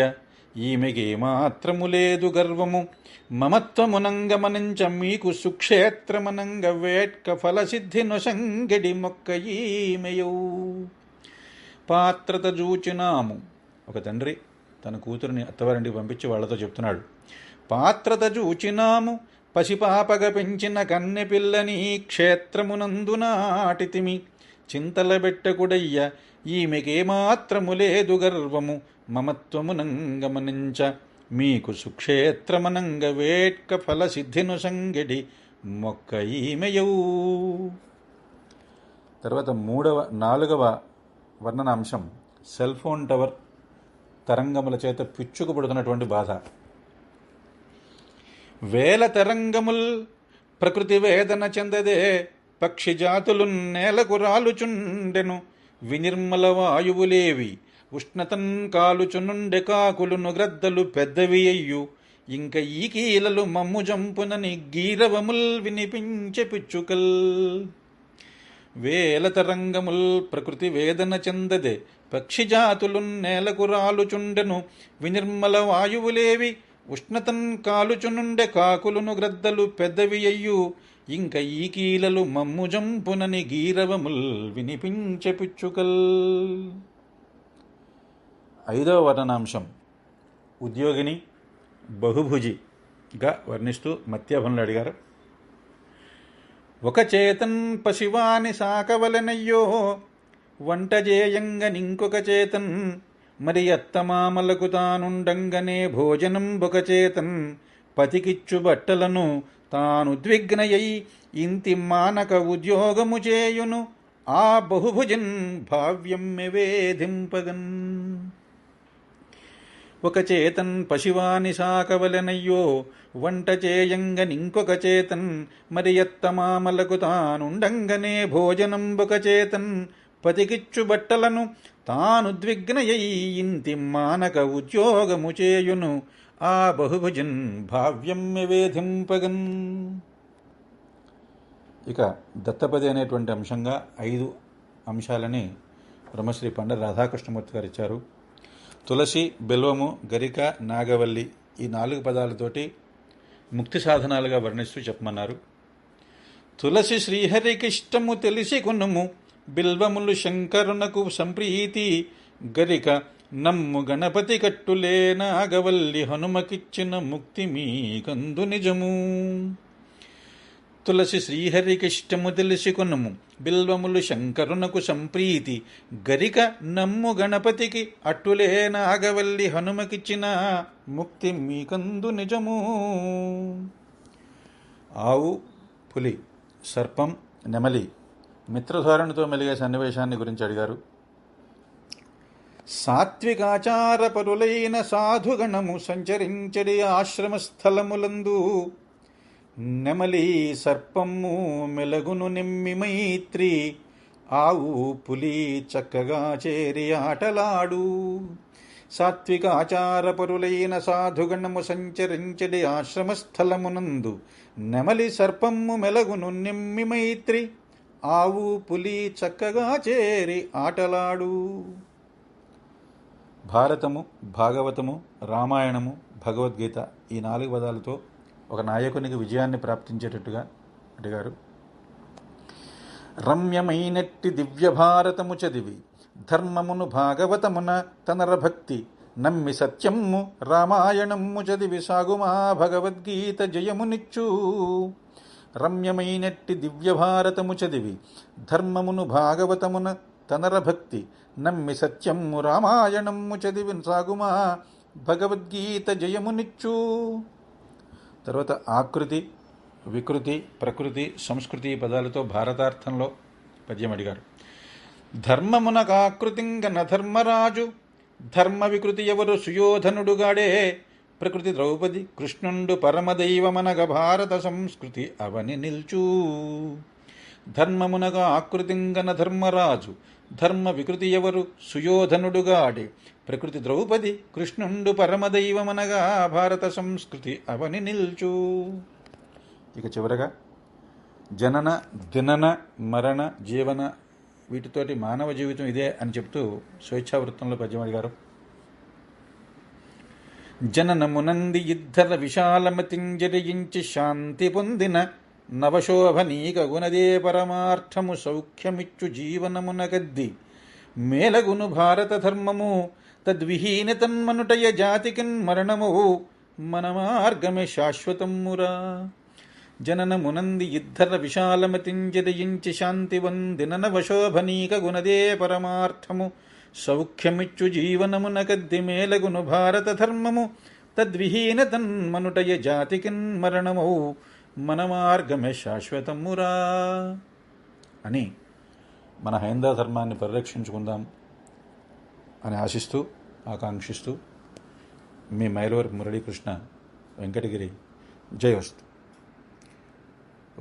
ఈమెకి మాత్రము లేదు గర్వము మమత్వమునంగమనించ మీకు సుక్షేత్రమనంగ వేట్క ఫలసిద్ధి నొసంగడి మొక్క ఈమెయౌ. పాత్రత చూచినాము, ఒక తండ్రి తన కూతురిని అత్తవారింటికి పంపించి వాళ్లతో చెప్తున్నాడు. పాత్రత చూచినాము పసిపాపగ పెంచిన కన్నె పిల్లని క్షేత్రమునందు నాటితిమి చింతల బెట్టకుడయ్య ఈమెకేమాత్రము లేదు గర్వము మమత్వమునంగమనించ మీకు సుక్షేత్రమనంగ వేట్క ఫలసిద్ధిను సంగడి మొక్క ఈమెయౌ. తర్వాత నాలుగవ వర్ణనాంశం, సెల్ ఫోన్ టవర్ తరంగముల చేత పిచ్చుకుపడుతున్నటువంటి బాధ. వేల తరంగముల్ ప్రకృతి వేదన చెందదే పక్షి జాతులు నేలకు రాలుచుండెను వినిర్మల వాయువులేవి ఉష్ణతన్ కాలుచునుండె కాకులును గ్రద్దలు పెద్దవి అయ్యు ఇంక ఈ కీలలు మమ్ము జంపునని గీరవముల్ వినిపించె పిచ్చుకల్ వేల తరంగముల్ ప్రకృతి వేదన చెందదే పక్షిజాతులున్ నేలకు రాలుచుండెను వినిర్మల వాయువులేవి ఉష్ణతన్ కాలుచునుండె కాకులును గ్రద్దలు పెద్దవి అయ్యు ఇంక ఈ కీలలు మమ్ము జంపునని గీరవముల్ వినిపించె పిచ్చుకల్. 5వ వర్ణనాంశం ఉద్యోగిని బహుభుజిగా వర్ణిస్తూ మత్యాభంలో అడిగారు. ఒక చేతన్ పశివాని సాకవలనయ్యో వంట చేయంగనింకొక చేతన్ మరి అత్తమామలకు తానుండంగనే భోజనం ఒక చేతన్ పతికిచ్చు బట్టలను తానుద్విగ్నయై ఇంతి మానక ఉద్యోగము చేయును ఆ బహుభుజన్ భావ్యమ్మె వేధింపగన్. ఒక చేతన్ పశివాని సాకవలెనయ్యో వంట చేయంగనింకొక చేతన్ మరి ఎత్తమామలకు తానుండంగనే భోజనం ఒక చేతన్ పతికిచ్చు బట్టలను తానుద్విగ్నయై ఇంతి మానక ఉద్యోగము చేయును ఆ బహుభుజన్ భావ్యమ్మె వేధింపగన్. ఇక దత్తపది అనేటువంటి అంశంగా 5 అంశాలని బ్రహ్మశ్రీ పండిత రాధాకృష్ణమూర్తి గారు ఇచ్చారు. తులసి, బెల్వము, గరిక, నాగవల్లి ఈ 4 పదాలతోటి ముక్తి సాధనాలుగా వర్ణిస్తూ చెప్పమన్నారు. తులసి శ్రీహరికిష్టము తెలిసి కొనుము, బిల్వములు శంకరునకు సంప్రీతి, గరిక నమ్ము గణపతి కట్టులే, నాగవల్లి హనుమకిచ్చిన ముక్తి మీకందు నిజము. తులసి శ్రీహరికిష్టము తెలిసి కొనుము, బిల్వములు శంకరునకు సంప్రీతి, గరిక నమ్ము గణపతికి అట్టులే, నాగవల్లి హనుమకిచ్చిన ముక్తి మీకందు నిజము. ఆవు, పులి, సర్పం, నెమలి మిత్రధోరణితో మెలిగే సన్నివేశాన్ని గురించి అడిగారు. సాత్వికాచార పరులైన సాధుగణము సంచరించడి ఆశ్రమస్థలములందు, నెమలి సర్పము మెలగును నిమ్మి మైత్రి, ఆవు పులి చక్కగా చేరి ఆటలాడు. సాత్వికాచార పరులైన సాధుగణము సంచరించడి ఆశ్రమస్థలమునందు, నెమలి సర్పము మెలగును నిమ్మి మైత్రి, ఆవు పులి చక్కగా చేరి ఆటలాడు. భారతము, భాగవతము, రామాయణము, భగవద్గీత ఈ 4 పదాలతో ఒక నాయకునికి విజయాన్ని ప్రాప్తించేటట్టుగా అడిగారు. రమ్యమైనట్టి దివ్య భారతము చదివి ధర్మమును భాగవతమున తనర భక్తి నమ్మి సత్యము రామాయణము చదివి సాగుమా భగవద్గీత జయమునిచ్చు. రమ్యమైనట్టి దివ్య భారతము చదివి ధర్మమును భాగవతమున తనర భక్తి నమ్మి సత్యము రామాయణము చదివి సాగుమా భగవద్గీత జయమునిచ్చు. తర్వాత ఆకృతి, వికృతి, ప్రకృతి, సంస్కృతి పదాలతో భారతార్థంలో పద్యం అడిగారు. ధర్మమునకు ఆకృతింగన ధర్మరాజు, ధర్మ వికృతి ఎవరు సుయోధనుడుగాడే, ప్రకృతి ద్రౌపది కృష్ణుండు పరమదైవమనగ భారత సంస్కృతి అవని నిల్చు. ధర్మమునగా ఆకృతింగన ధర్మరాజు, ధర్మ వికృతి ఎవరు సుయోధనుడుగాడే, ప్రకృతి ద్రౌపది కృష్ణుండు పరమదైవమనగా భారత సంస్కృతి అవని నిల్చు. ఇక చివరగా జనన, దినన, మరణ, జీవన వీటితోటి మానవ జీవితం ఇదే అని చెప్తూ స్వేచ్ఛావృత్తంలో పద్యం అడిగారు. జననమునంది ఇద్దర విశాలమతింజరించి శాంతి పొందిన నవశోభనీక గుణదే పరమార్థము సౌఖ్యమిచ్చు జీవనమున గద్ది, మేలగును భారత ధర్మము తద్విహీన తన్మనుటయ జాతికిన్ మరణము మన మార్గమే శాశ్వతమురా. జననమునంది ఇద్దర విశాలమతింజరించి శాంతి వందిన నవశోభనీక గుణదే పరమార్థము సౌఖ్యమిచ్చు జీవనమున గద్ది, మేలగును భారత ధర్మము తద్విహీన తన్మనుటయ జాతికిన్ మరణము మన మార్గమే శాశ్వతమురా అని మన హైందవ ధర్మాన్ని పరిరక్షించుకుందాం అని ఆశిస్తూ ఆకాంక్షిస్తూ మీ మైలవరపు మురళీకృష్ణ వెంకటగిరి. జయోస్తు.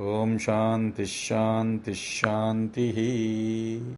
ఓం శాంతి శాంతి శాంతి.